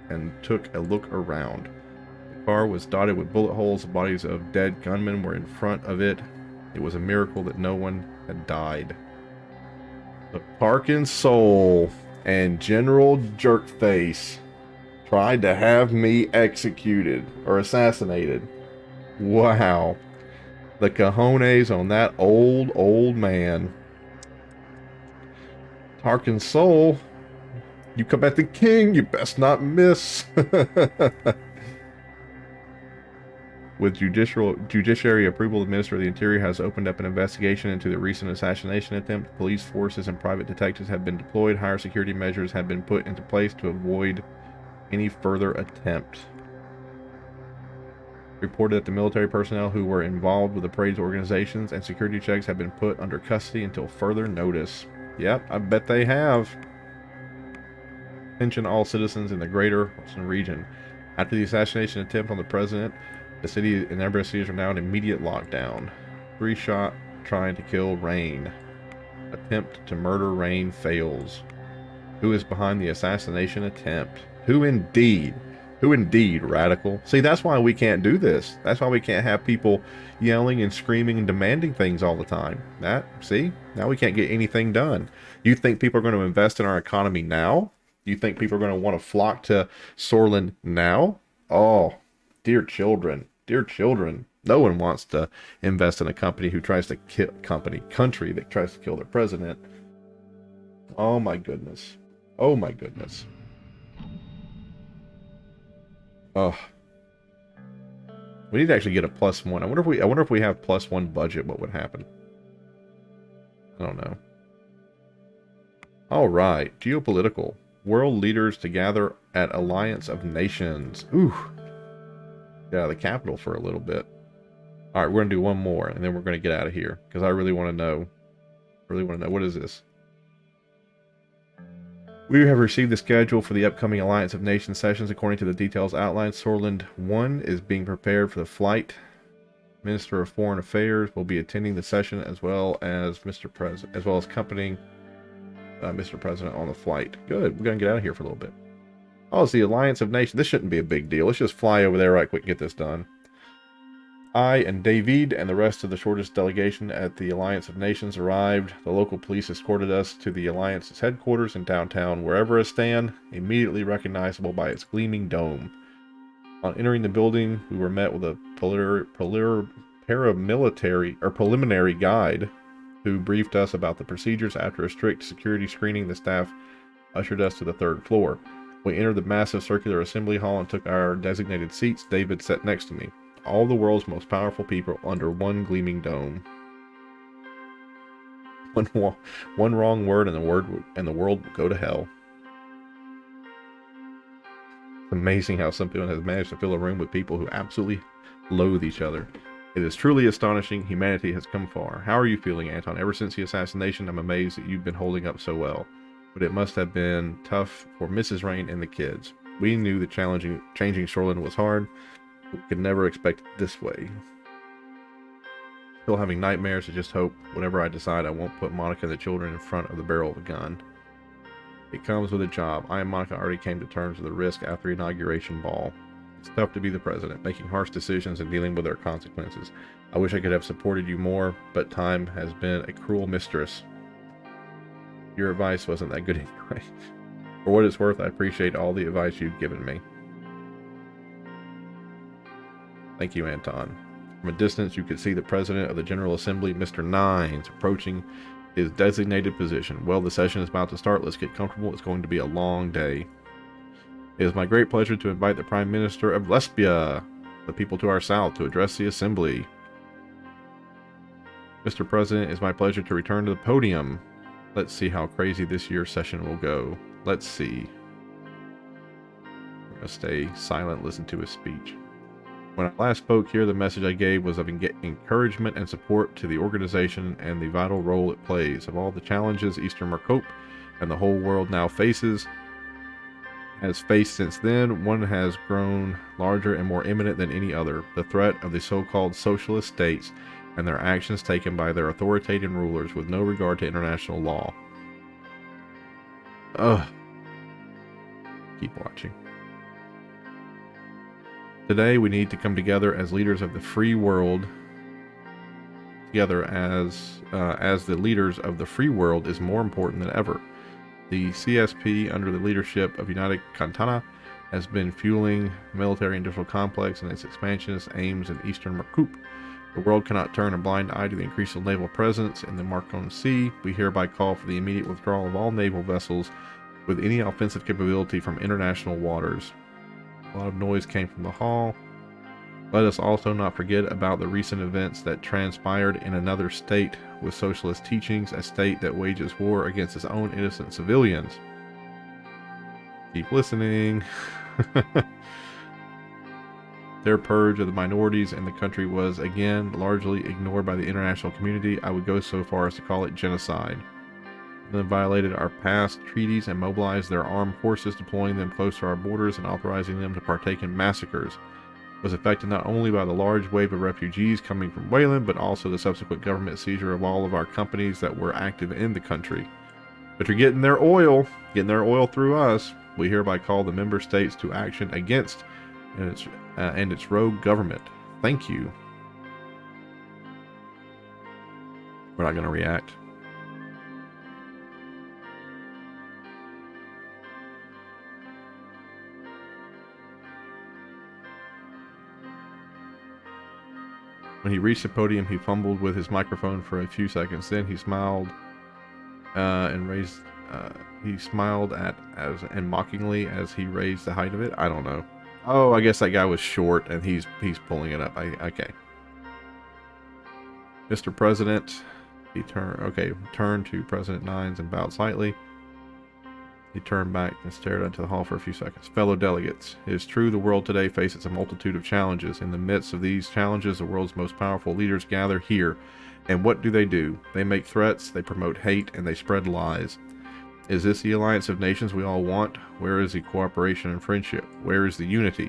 and took a look around. The car was dotted with bullet holes. The bodies of dead gunmen were in front of it. It was a miracle that no one had died. The Tarkin Sol and General Jerkface tried to have me executed or assassinated. Wow. The cojones on that old man. Tarkin Sol, you come at the king, you best not miss. With judiciary approval, the Minister of the Interior has opened up an investigation into the recent assassination attempt. Police forces and private detectives have been deployed. Higher security measures have been put into place to avoid any further attempt. Reported that the military personnel who were involved with the parade's organizations and security checks have been put under custody until further notice. Yep, I bet they have. Attention all citizens in the greater Boston region. After the assassination attempt on the president, the city and nearby cities are now in immediate lockdown. 3 shot trying to kill Rain. Attempt to murder Rain fails. Who is behind the assassination attempt? Who indeed? Who indeed, radical? See, that's why we can't do this. That's why we can't have people yelling and screaming and demanding things all the time. See? Now we can't get anything done. You think people are going to invest in our economy now? You think people are going to want to flock to Sorlin now? Oh, dear children, no one wants to invest in a company who tries to kill country that tries to kill their president. Oh my goodness. Oh my goodness. Oh. We need to actually get a +1. I wonder if we have +1 budget, what would happen? I don't know. All right, geopolitical. World leaders to gather at Alliance of Nations. Ooh. Get out of the capital for a little bit. All right, we're going to do one more, and then we're going to get out of here, because I really want to know. What is this? We have received the schedule for the upcoming Alliance of Nations sessions. According to the details outlined, Sorland 1 is being prepared for the flight. Minister of Foreign Affairs will be attending the session as well as accompanying Mr. President on the flight. Good. We're going to get out of here for a little bit. Oh, it's the Alliance of Nations. This shouldn't be a big deal. Let's just fly over there right quick and get this done. I and David and the rest of the shortest delegation at the Alliance of Nations arrived. The local police escorted us to the Alliance's headquarters in downtown Wherever stand, immediately recognizable by its gleaming dome. On entering the building, we were met with a preliminary guide who briefed us about the procedures. After a strict security screening, the staff ushered us to the 3rd floor. We entered the massive circular assembly hall and took our designated seats. David sat next to me. All the world's most powerful people under one gleaming dome. One wrong word and the world will go to hell. It's amazing how someone has managed to fill a room with people who absolutely loathe each other. It is truly astonishing. Humanity has come far. How are you feeling, Anton? Ever since the assassination, I'm amazed that you've been holding up so well. But it must have been tough for Mrs. Rain and the kids. We knew that changing Shoreland was hard. We could never expect it this way. Still having nightmares. I just hope whenever I decide I won't put Monica and the children in front of the barrel of a gun. It comes with a job. I and Monica already came to terms with the risk after the inauguration ball. It's tough to be the president, making harsh decisions and dealing with their consequences. I wish I could have supported you more, but time has been a cruel mistress. Your advice wasn't that good anyway. For what it's worth, I appreciate all the advice you've given me. Thank you, Anton. From a distance, you could see the President of the General Assembly, Mr. Nines, approaching his designated position. Well, the session is about to start. Let's get comfortable. It's going to be a long day. It is my great pleasure to invite the Prime Minister of Lesbia, the people to our south, to address the Assembly. Mr. President, it's my pleasure to return to the podium. Let's see how crazy this year's session will go. Let's see. We're going to stay silent, listen to his speech. When I last spoke here, the message I gave was of encouragement and support to the organization and the vital role it plays. Of all the challenges Eastern Marcope and the whole world now has faced since then, one has grown larger and more imminent than any other: the threat of the so-called socialist states and their actions taken by their authoritarian rulers with no regard to international law. Ugh. Keep watching. Today we need to come together as leaders of the free world. Together as the leaders of the free world is more important than ever. The CSP, under the leadership of United Cantana, has been fueling military industrial complex and its expansionist aims in Eastern Marcope. The world cannot turn a blind eye to the increasing naval presence in the Marcon Sea. We hereby call for the immediate withdrawal of all naval vessels with any offensive capability from international waters. A lot of noise came from the hall. Let us also not forget about the recent events that transpired in another state with socialist teachings, a state that wages war against its own innocent civilians. Keep listening. Their purge of the minorities in the country was, again, largely ignored by the international community. I would go so far as to call it genocide. They violated our past treaties and mobilized their armed forces, deploying them close to our borders and authorizing them to partake in massacres. It was affected not only by the large wave of refugees coming from Wayland, but also the subsequent government seizure of all of our companies that were active in the country. But you're getting their oil through us. We hereby call the member states to action against and its rogue government. Thank you. We're not going to react. When he reached the podium, he fumbled with his microphone for a few seconds. Then he smiled and raised. He smiled and mockingly as he raised the height of it. I don't know. Oh, I guess that guy was short, and he's pulling it up. Okay. Mr. President, he turned to President Nines and bowed slightly. He turned back and stared into the hall for a few seconds. Fellow delegates, it is true the world today faces a multitude of challenges. In the midst of these challenges, the world's most powerful leaders gather here. And what do? They make threats, they promote hate, and they spread lies. Is this the alliance of nations we all want? Where is the cooperation and friendship? Where is the unity?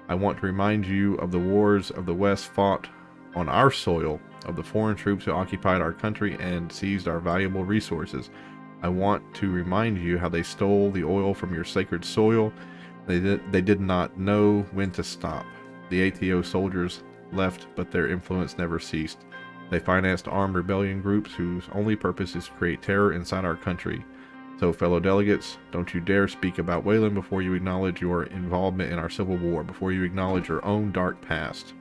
I want to remind you of the wars of the West fought on our soil, of the foreign troops who occupied our country and seized our valuable resources. I want to remind you how they stole the oil from your sacred soil. They did not know when to stop. The ATO soldiers left, but their influence never ceased. They financed armed rebellion groups whose only purpose is to create terror inside our country. So, fellow delegates, don't you dare speak about Wayland before you acknowledge your involvement in our civil war, before you acknowledge your own dark past.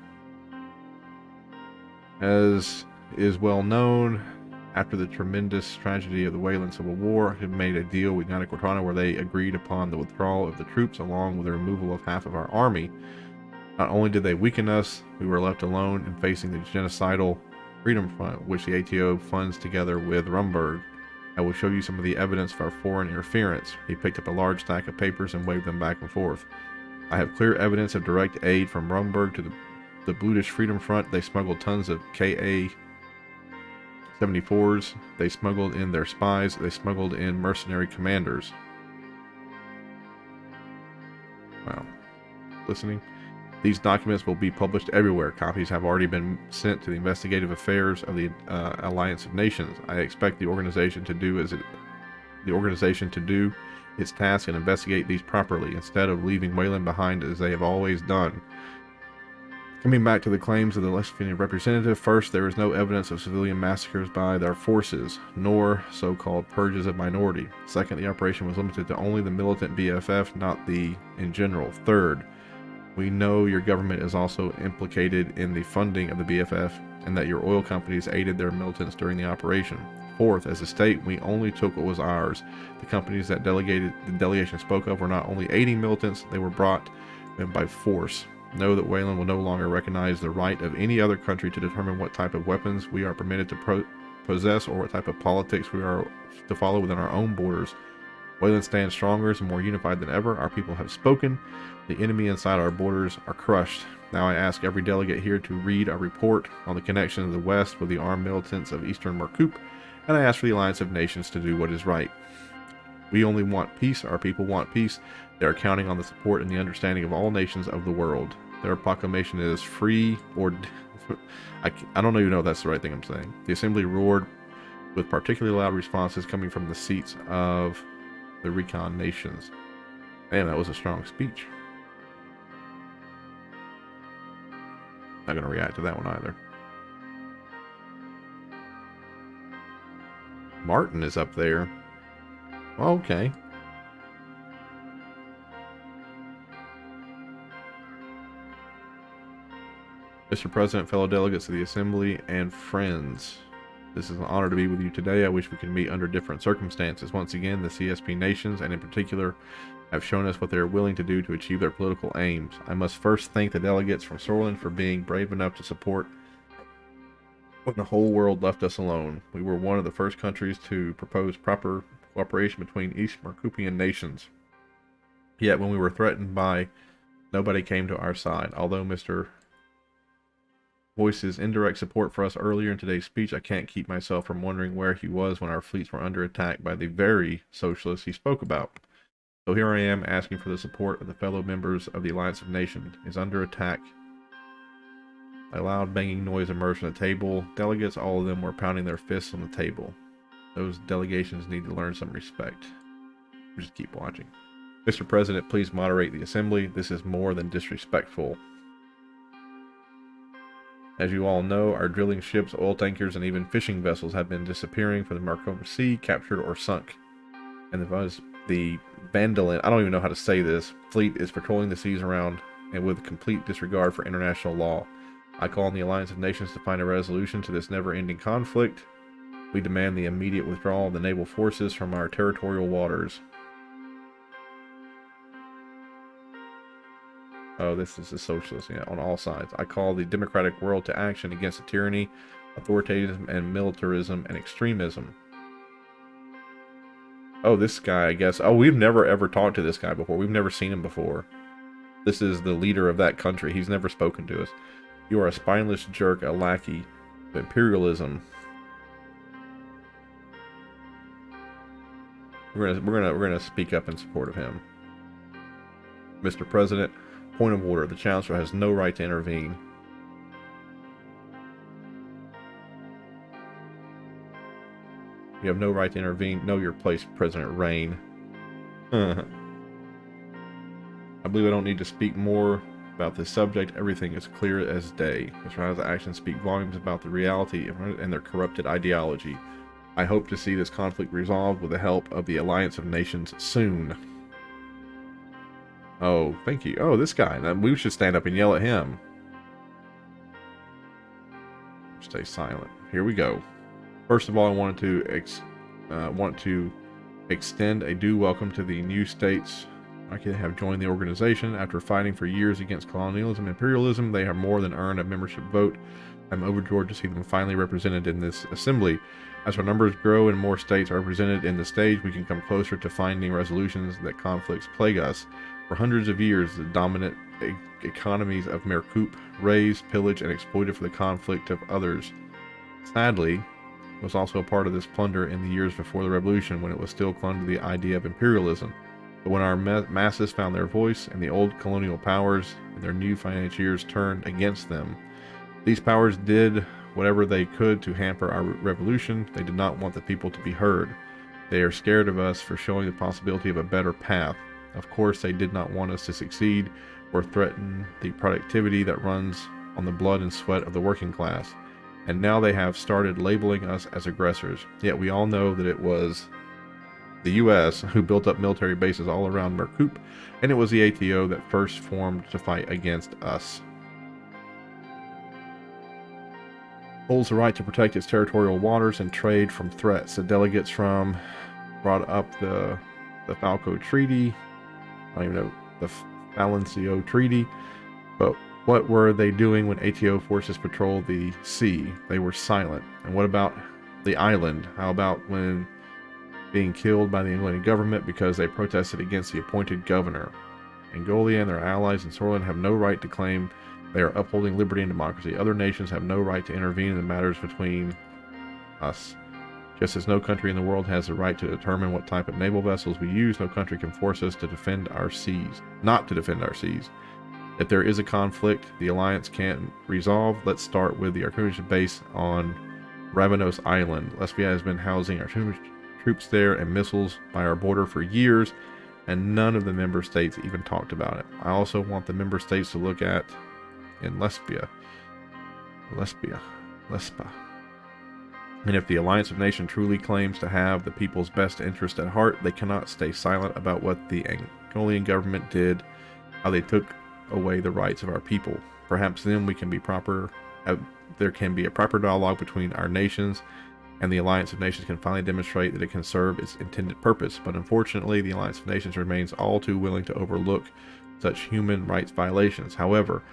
As is well known, after the tremendous tragedy of the Wayland Civil War, had made a deal with United Cortana where they agreed upon the withdrawal of the troops along with the removal of half of our army. Not only did they weaken us, we were left alone in facing the genocidal Freedom Front, which the ATO funds together with Rumberg. I will show you some of the evidence of our foreign interference. He picked up a large stack of papers and waved them back and forth. I have clear evidence of direct aid from Rumberg to the Brutish Freedom Front. They smuggled tons of KA-74s. They smuggled in their spies. They smuggled in mercenary commanders. Wow. Listening? These documents will be published everywhere. Copies have already been sent to the investigative affairs of the Alliance of Nations. I expect the organization to do its task and investigate these properly, instead of leaving Wayland behind as they have always done. Coming back to the claims of the Latvian representative, first, there is no evidence of civilian massacres by their forces, nor so-called purges of minority. Second, the operation was limited to only the militant BFF, not the in general. Third, we know your government is also implicated in the funding of the BFF and that your oil companies aided their militants during the operation. Fourth, as a state, we only took what was ours. The companies that the delegation spoke of were not only aiding militants, they were brought in by force. Know that Wayland will no longer recognize the right of any other country to determine what type of weapons we are permitted to possess or what type of politics we are to follow within our own borders. Wayland stands stronger and more unified than ever. Our people have spoken. The enemy inside our borders are crushed. Now I ask every delegate here to read a report on the connection of the West with the armed militants of Eastern Merkup, and I ask for the Alliance of Nations to do what is right. We only want peace. Our people want peace. They are counting on the support and the understanding of all nations of the world. Their proclamation is free or... I don't even know if that's the right thing I'm saying. The assembly roared with particularly loud responses coming from the seats of the recon nations. Damn, that was a strong speech. Not going to react to that one either. Martin is up there. Okay. Mr. President, fellow delegates of the Assembly, and friends. This is an honor to be with you today. I wish we could meet under different circumstances. Once again, the CSP nations, and in particular, have shown us what they are willing to do to achieve their political aims. I must first thank the delegates from Sorlin for being brave enough to support when the whole world left us alone. We were one of the first countries to propose proper cooperation between East Markupian nations. Yet when we were threatened by, nobody came to our side. Although Mr. Voice's indirect support for us earlier in today's speech, I can't keep myself from wondering where he was when our fleets were under attack by the very socialists he spoke about. So here I am asking for the support of the fellow members of the Alliance of Nations. Is under attack. A loud banging noise emerged from the table. Delegates, all of them, were pounding their fists on the table. Those delegations need to learn some respect. Just keep watching. Mr. President, please moderate the assembly. This is more than disrespectful. As you all know, our drilling ships, oil tankers, and even fishing vessels have been disappearing from the Marcomer Sea, captured or sunk. And the Vandalin, I don't even know how to say this, fleet is patrolling the seas around and with complete disregard for international law. I call on the Alliance of Nations to find a resolution to this never-ending conflict. We demand the immediate withdrawal of the naval forces from our territorial waters. Oh, this is the socialist, yeah, on all sides. I call the democratic world to action against the tyranny, authoritarianism, and militarism and extremism. Oh, this guy, I guess. Oh, we've never ever talked to this guy before. We've never seen him before. This is the leader of that country. He's never spoken to us. You are a spineless jerk, a lackey of imperialism. We're gonna speak up in support of him. Mr. President, point of order. The Chancellor has no right to intervene. You have no right to intervene. Know your place, President Rain. I believe I don't need to speak more about this subject. Everything is clear as day. Mr. Howe's actions speak volumes about the reality and their corrupted ideology. I hope to see this conflict resolved with the help of the Alliance of Nations soon. Oh, thank you. Oh, this guy. We should stand up and yell at him. Stay silent. Here we go. First of all, I want to extend a due welcome to the new states I can have joined the organization. After fighting for years against colonialism and imperialism, they have more than earned a membership vote. I'm overjoyed to see them finally represented in this assembly. As our numbers grow and more states are represented in the stage, we can come closer to finding resolutions that conflicts plague us. For hundreds of years, the dominant economies of Merkup raised, pillaged, and exploited for the conflict of others. Sadly, was also a part of this plunder in the years before the revolution, when it was still clung to the idea of imperialism. But when our masses found their voice and the old colonial powers and their new financiers turned against them, these powers did whatever they could to hamper our revolution. They did not want the people to be heard. They are scared of us for showing the possibility of a better path. Of course, they did not want us to succeed or threaten the productivity that runs on the blood and sweat of the working class. And now they have started labeling us as aggressors. Yet we all know that it was the U.S. who built up military bases all around Merkup, and it was the ATO that first formed to fight against us. Holds the right to protect its territorial waters and trade from threats. The delegates from brought up the Falco Treaty. I don't even know, the Valencio Treaty. But what were they doing when ATO forces patrolled the sea? They were silent. And what about the island? How about when being killed by the Angolan government because they protested against the appointed governor? Angola and their allies in Sorlin have no right to claim they are upholding liberty and democracy. Other nations have no right to intervene in the matters between us. Just as no country in the world has the right to determine what type of naval vessels we use, no country can force us to defend our seas. Not to defend our seas. If there is a conflict the Alliance can't resolve, let's start with the artillery base on Ravenos Island. Lesbia has been housing artillery troops there and missiles by our border for years, and none of the member states even talked about it. I also want the member states to look at in Lesbia. And if the Alliance of Nations truly claims to have the people's best interest at heart, they cannot stay silent about what the Angolan government did, how they took away the rights of our people. Perhaps then we can be there can be a proper dialogue between our nations and the Alliance of Nations can finally demonstrate that it can serve its intended purpose. But unfortunately, the Alliance of Nations remains all too willing to overlook such human rights violations. However,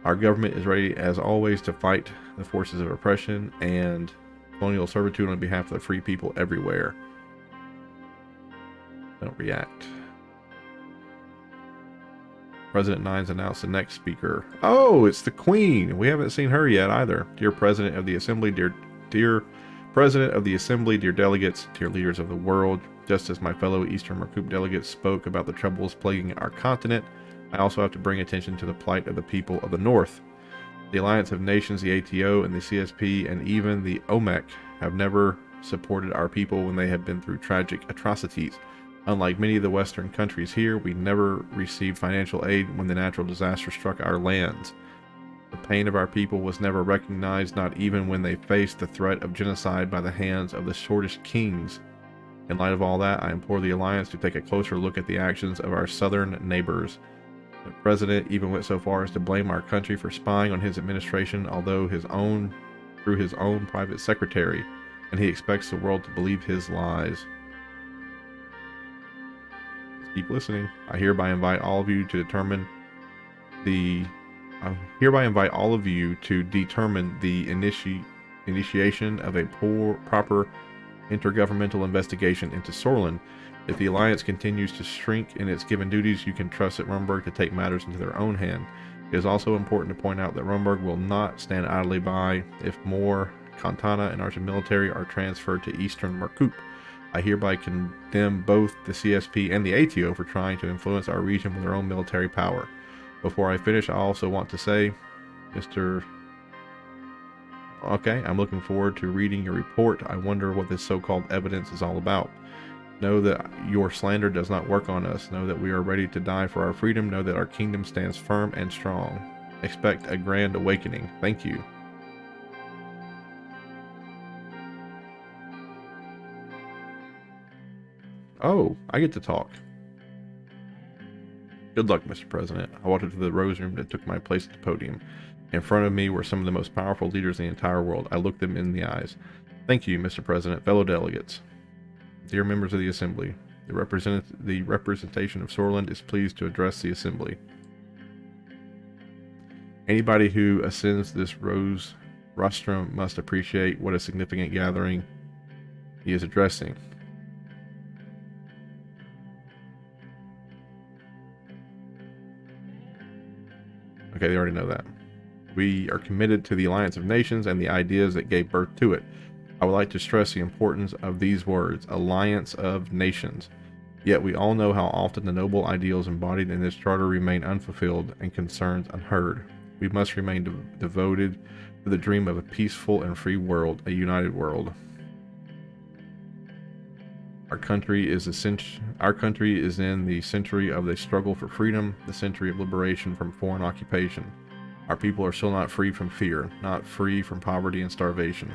our government is ready, as always, to fight the forces of oppression and colonial servitude on behalf of the free people everywhere. Don't react. President Nines announced the next speaker. Oh, it's the Queen. We haven't seen her yet either. Dear President of the Assembly, dear President of the Assembly, dear delegates, dear leaders of the world, just as my fellow Eastern Markup delegates spoke about the troubles plaguing our continent, I also have to bring attention to the plight of the people of the North. The Alliance of Nations, the ATO, and the CSP, and even the OMEC have never supported our people when they have been through tragic atrocities. Unlike many of the Western countries here, we never received financial aid when the natural disaster struck our lands. The pain of our people was never recognized, not even when they faced the threat of genocide by the hands of the shortest kings. In light of all that, I implore the Alliance to take a closer look at the actions of our southern neighbors. The President even went so far as to blame our country for spying on his administration, although through his own private secretary, and he expects the world to believe his lies. Keep listening. I hereby invite all of you to determine the initiation of a proper intergovernmental investigation into Sorlin. If the Alliance continues to shrink in its given duties, you can trust at Rumberg to take matters into their own hand. It is also important to point out that Rumberg will not stand idly by if more Kantana and Argent military are transferred to Eastern Markup. I hereby condemn both the CSP and the ATO for trying to influence our region with their own military power. Before I finish, I also want to say, I'm looking forward to reading your report. I wonder what this so-called evidence is all about. Know that your slander does not work on us. Know that we are ready to die for our freedom. Know that our kingdom stands firm and strong. Expect a grand awakening. Thank you. Oh, I get to talk. Good luck, Mr. President. I walked into the rose room that took my place at the podium. In front of me were some of the most powerful leaders in the entire world. I looked them in the eyes. Thank you, Mr. President, fellow delegates. Dear members of the Assembly, the representation of Sorland is pleased to address the Assembly. Anybody who ascends this rostrum must appreciate what a significant gathering he is addressing. Okay, they already know that. We are committed to the Alliance of Nations and the ideas that gave birth to it. I would like to stress the importance of these words, Alliance of Nations. Yet we all know how often the noble ideals embodied in this charter remain unfulfilled and concerns unheard. We must remain devoted to the dream of a peaceful and free world, a united world. Our country is in the century of the struggle for freedom, the century of liberation from foreign occupation. Our people are still not free from fear, not free from poverty and starvation.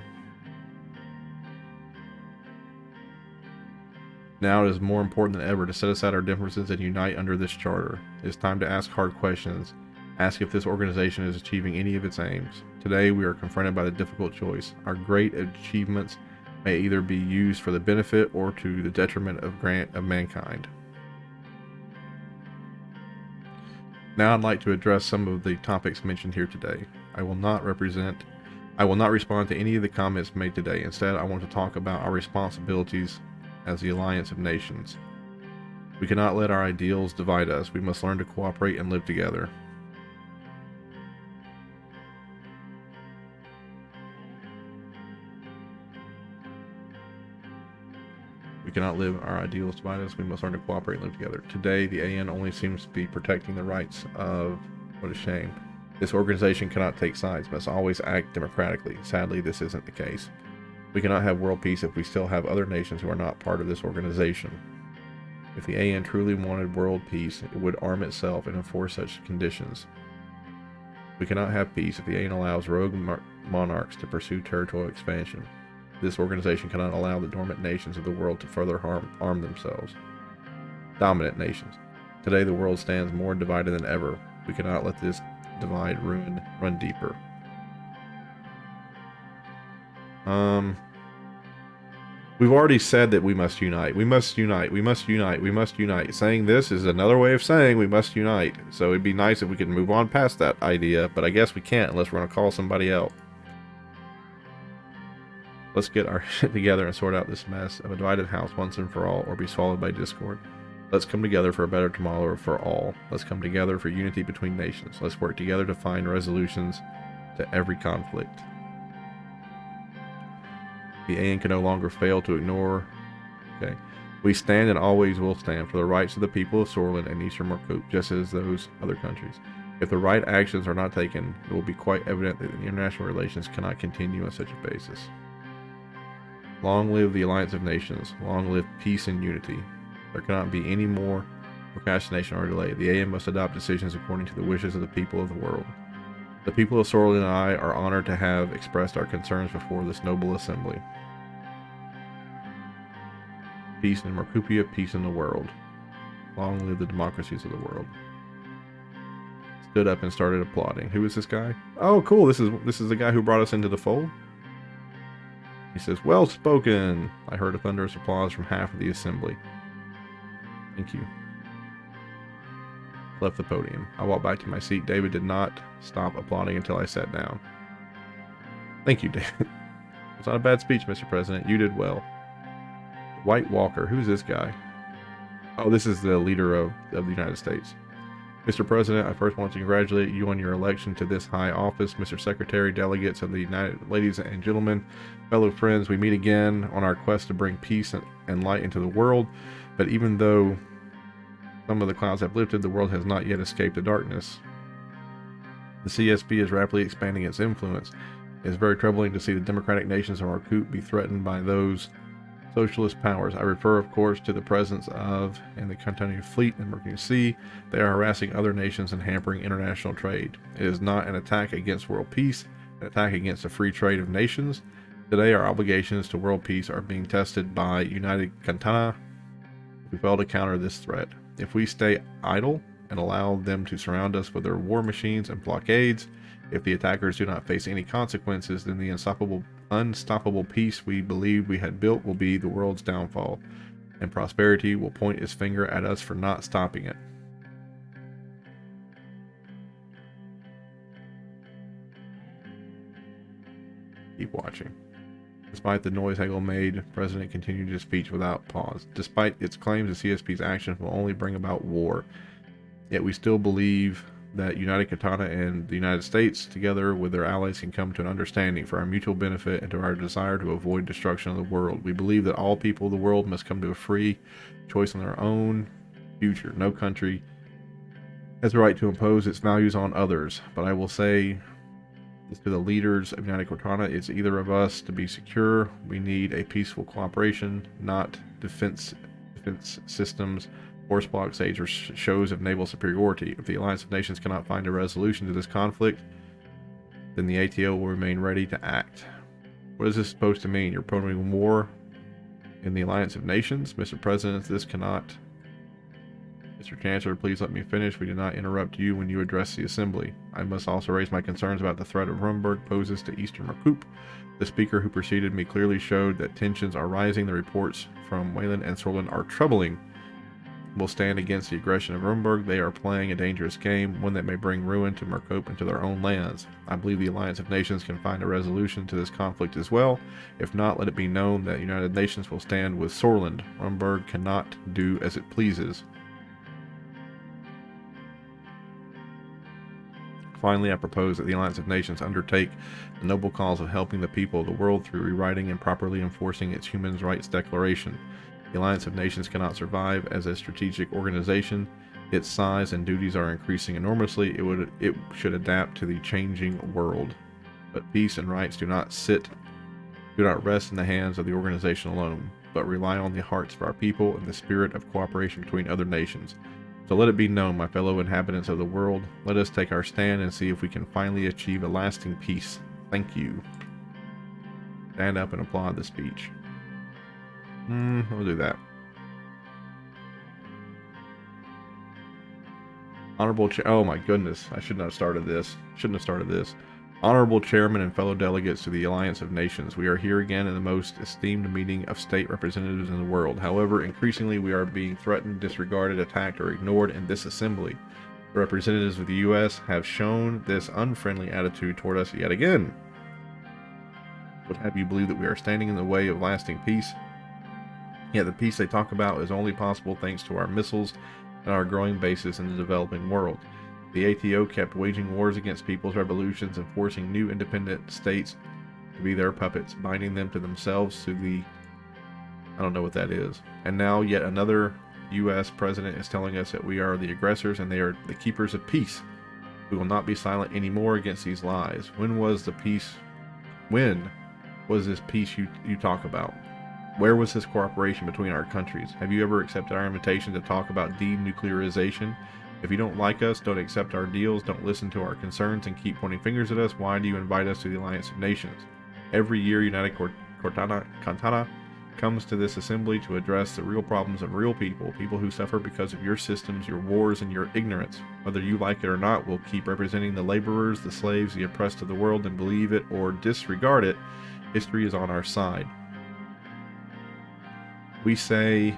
Now it is more important than ever to set aside our differences and unite under this charter. It is time to ask hard questions. Ask if this organization is achieving any of its aims. Today we are confronted by the difficult choice. Our great achievements may either be used for the benefit or to the detriment of mankind. Now I'd like to address some of the topics mentioned here today. I will not respond to any of the comments made today. Instead, I want to talk about our responsibilities as the Alliance of Nations. We cannot let our ideals divide us. We must learn to cooperate and live together. We cannot live our ideals divide us. We must learn to cooperate and live together. Today, the AN only seems to be protecting the rights of... What a shame. This organization cannot take sides, must always act democratically. Sadly, this isn't the case. We cannot have world peace if we still have other nations who are not part of this organization. If the AN truly wanted world peace, it would arm itself and enforce such conditions. We cannot have peace if the AN allows rogue monarchs to pursue territorial expansion. This organization cannot allow the dormant nations of the world to further arm themselves. Dominant nations. Today the world stands more divided than ever. We cannot let this divide run deeper. We've already said that we must unite. We must unite. We must unite. We must unite. Saying this is another way of saying we must unite. So it'd be nice if we could move on past that idea, but I guess we can't unless we're going to call somebody out. Let's get our shit together and sort out this mess of a divided house once and for all, or be swallowed by discord. Let's come together for a better tomorrow for all. Let's come together for unity between nations. Let's work together to find resolutions to every conflict. The AN can no longer fail to ignore. Okay. We stand and always will stand for the rights of the people of Suzerain and Eastern Marcoop, just as those other countries. If the right actions are not taken, it will be quite evident that the international relations cannot continue on such a basis. Long live the Alliance of Nations. Long live peace and unity. There cannot be any more procrastination or delay. The AM must adopt decisions according to the wishes of the people of the world. The people of Suzerain and I are honored to have expressed our concerns before this noble assembly. Peace in Marcoopia, peace in the world. Long live the democracies of the world. Stood up and started applauding. Who is this guy? Oh, cool. This is the guy who brought us into the fold. He says, "Well spoken." I heard a thunderous applause from half of the assembly. Thank you. Left the podium. I walked back to my seat. David did not stop applauding until I sat down. Thank you, David. It's not a bad speech, Mr. President. You did well. White Walker. Who's this guy? Oh, this is the leader of the United States. Mr. President, I first want to congratulate you on your election to this high office. Mr. Secretary, delegates of the United Ladies and gentlemen, fellow friends, we meet again on our quest to bring peace and light into the world. But even though some of the clouds have lifted, the world has not yet escaped the darkness. The CSP is rapidly expanding its influence. It is very troubling to see the democratic nations of Marcoop be threatened by those socialist powers. I refer, of course, to the presence of in the Continental Fleet and Mercury Sea. They are harassing other nations and hampering international trade. It is not an attack against world peace, an attack against the free trade of nations. Today, our obligations to world peace are being tested by United Cantana. We fail to counter this threat. If we stay idle and allow them to surround us with their war machines and blockades, if the attackers do not face any consequences, then the unstoppable peace we believed we had built will be the world's downfall, and prosperity will point its finger at us for not stopping it. Keep watching. Despite the noise Hegel made, the President continued his speech without pause. Despite its claims, the CSP's actions will only bring about war. Yet we still believe that United Katana and the United States, together with their allies, can come to an understanding for our mutual benefit and to our desire to avoid destruction of the world. We believe that all people of the world must come to a free choice on their own future. No country has the right to impose its values on others. But I will say this to the leaders of United Katana: it's either of us to be secure. We need a peaceful cooperation, not defense systems, force blockades, or shows of naval superiority. If the Alliance of Nations cannot find a resolution to this conflict, then the ATO will remain ready to act. What is this supposed to mean? You're promoting war in the Alliance of Nations? Mr. President, this cannot. Mr. Chancellor, please let me finish. We do not interrupt you when you address the Assembly. I must also raise my concerns about the threat of Rumberg poses to Eastern Marcoop. The speaker who preceded me clearly showed that tensions are rising. The reports from Wayland and Sorlin are troubling. Will stand against the aggression of Rumberg. They are playing a dangerous game, one that may bring ruin to Marcoop and to their own lands. I believe the Alliance of Nations can find a resolution to this conflict as well. If not, let it be known that the United Nations will stand with Sorland. Rumberg cannot do as it pleases. Finally, I propose that the Alliance of Nations undertake the noble cause of helping the people of the world through rewriting and properly enforcing its Human Rights Declaration. The Alliance of Nations cannot survive as a strategic organization. Its size and duties are increasing enormously. It should adapt to the changing world. But peace and rights do not rest in the hands of the organization alone, but rely on the hearts of our people and the spirit of cooperation between other nations. So let it be known, my fellow inhabitants of the world, let us take our stand and see if we can finally achieve a lasting peace. Thank you. Stand up and applaud the speech. We'll do that. Honorable oh my goodness, I shouldn't have started this. Honorable Chairman and fellow delegates to the Alliance of Nations, we are here again in the most esteemed meeting of state representatives in the world. However, increasingly we are being threatened, disregarded, attacked, or ignored in this assembly. The representatives of the U.S. have shown this unfriendly attitude toward us yet again. Would have you believe that we are standing in the way of lasting peace? Yet the peace they talk about is only possible thanks to our missiles and our growing bases in the developing world. The ATO kept waging wars against people's revolutions and forcing new independent states to be their puppets, binding them to themselves through the... I don't know what that is. And now yet another U.S. president is telling us that we are the aggressors and they are the keepers of peace. We will not be silent anymore against these lies. When was this peace you talk about? Where was this cooperation between our countries? Have you ever accepted our invitation to talk about denuclearization? If you don't like us, don't accept our deals, don't listen to our concerns, and keep pointing fingers at us, why do you invite us to the Alliance of Nations? Every year, United Cortana comes to this assembly to address the real problems of real people, people who suffer because of your systems, your wars, and your ignorance. Whether you like it or not, we'll keep representing the laborers, the slaves, the oppressed of the world, and believe it or disregard it, history is on our side. We say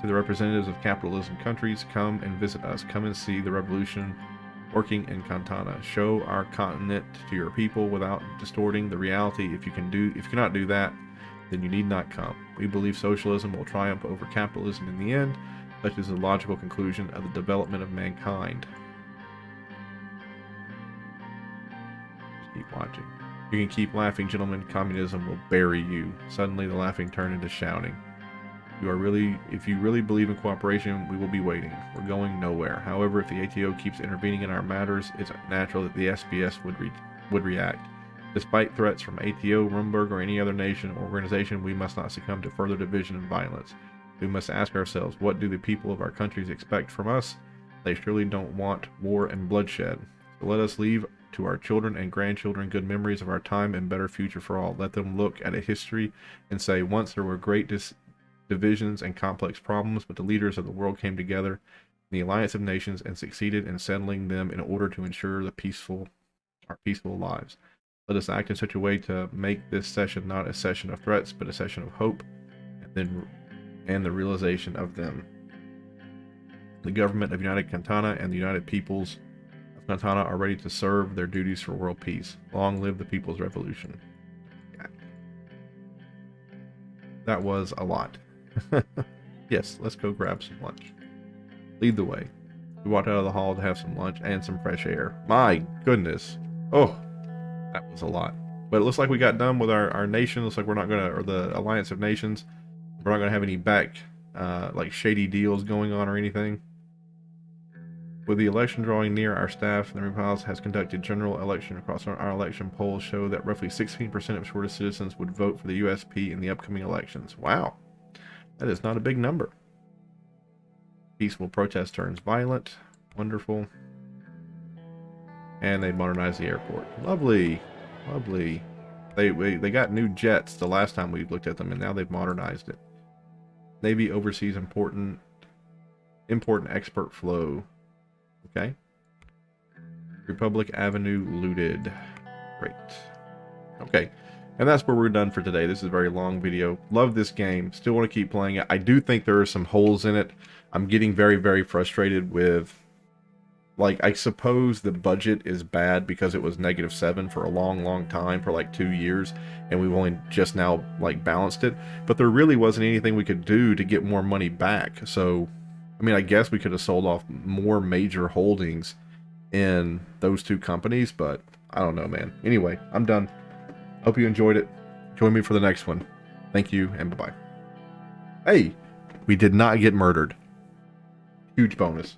to the representatives of capitalism countries, come and visit us. Come and see the revolution working in Cantana. Show our continent to your people without distorting the reality. If you cannot do that, then you need not come. We believe socialism will triumph over capitalism in the end. Such is the logical conclusion of the development of mankind. Just keep watching. You can keep laughing, gentlemen. Communism will bury you. Suddenly the laughing turned into shouting. If you really believe in cooperation, we will be waiting. We're going nowhere. However, if the ATO keeps intervening in our matters, it's natural that the SPS would react. Despite threats from ATO, Rumberg, or any other nation or organization, we must not succumb to further division and violence. We must ask ourselves, what do the people of our countries expect from us? They surely don't want war and bloodshed. So let us leave to our children and grandchildren good memories of our time and better future for all. Let them look at a history and say, once there were great divisions and complex problems, but the leaders of the world came together in the Alliance of Nations and succeeded in settling them in order to ensure our peaceful lives. Let us act in such a way to make this session not a session of threats, but a session of hope and the realization of them. The government of United Cantana and the United Peoples of Cantana are ready to serve their duties for world peace. Long live the People's Revolution. That was a lot. Yes, let's go grab some lunch. Lead the way. We walked out of the hall to have some lunch and some fresh air. My goodness. Oh, that was a lot. But it looks like we got done with our nation. Looks like we're not going to, or the Alliance of Nations, we're not going to have any like shady deals going on or anything. With the election drawing near, our staff, the Republic has conducted general election across our election polls show that roughly 16% of Shorta citizens would vote for the USP in the upcoming elections. Wow. That is not a big number. Peaceful protest turns violent. Wonderful. And they modernized the airport. Lovely. Lovely. They got new jets the last time we looked at them, and now they've modernized it. Navy oversees important export flow. Okay. Republic Avenue looted. Great. Okay. And that's where we're done for today. This is a very long video. Love this game. Still want to keep playing it. I do think there are some holes in it. I'm getting very, very frustrated with... Like, I suppose the budget is bad because it was -7 for a long, long time, for like 2 years, and we've only just now, like, balanced it. But there really wasn't anything we could do to get more money back. So, I mean, I guess we could have sold off more major holdings in those two companies, but I don't know, man. Anyway, I'm done. Hope you enjoyed it. Join me for the next one. Thank you, and bye-bye. Hey, we did not get murdered. Huge bonus.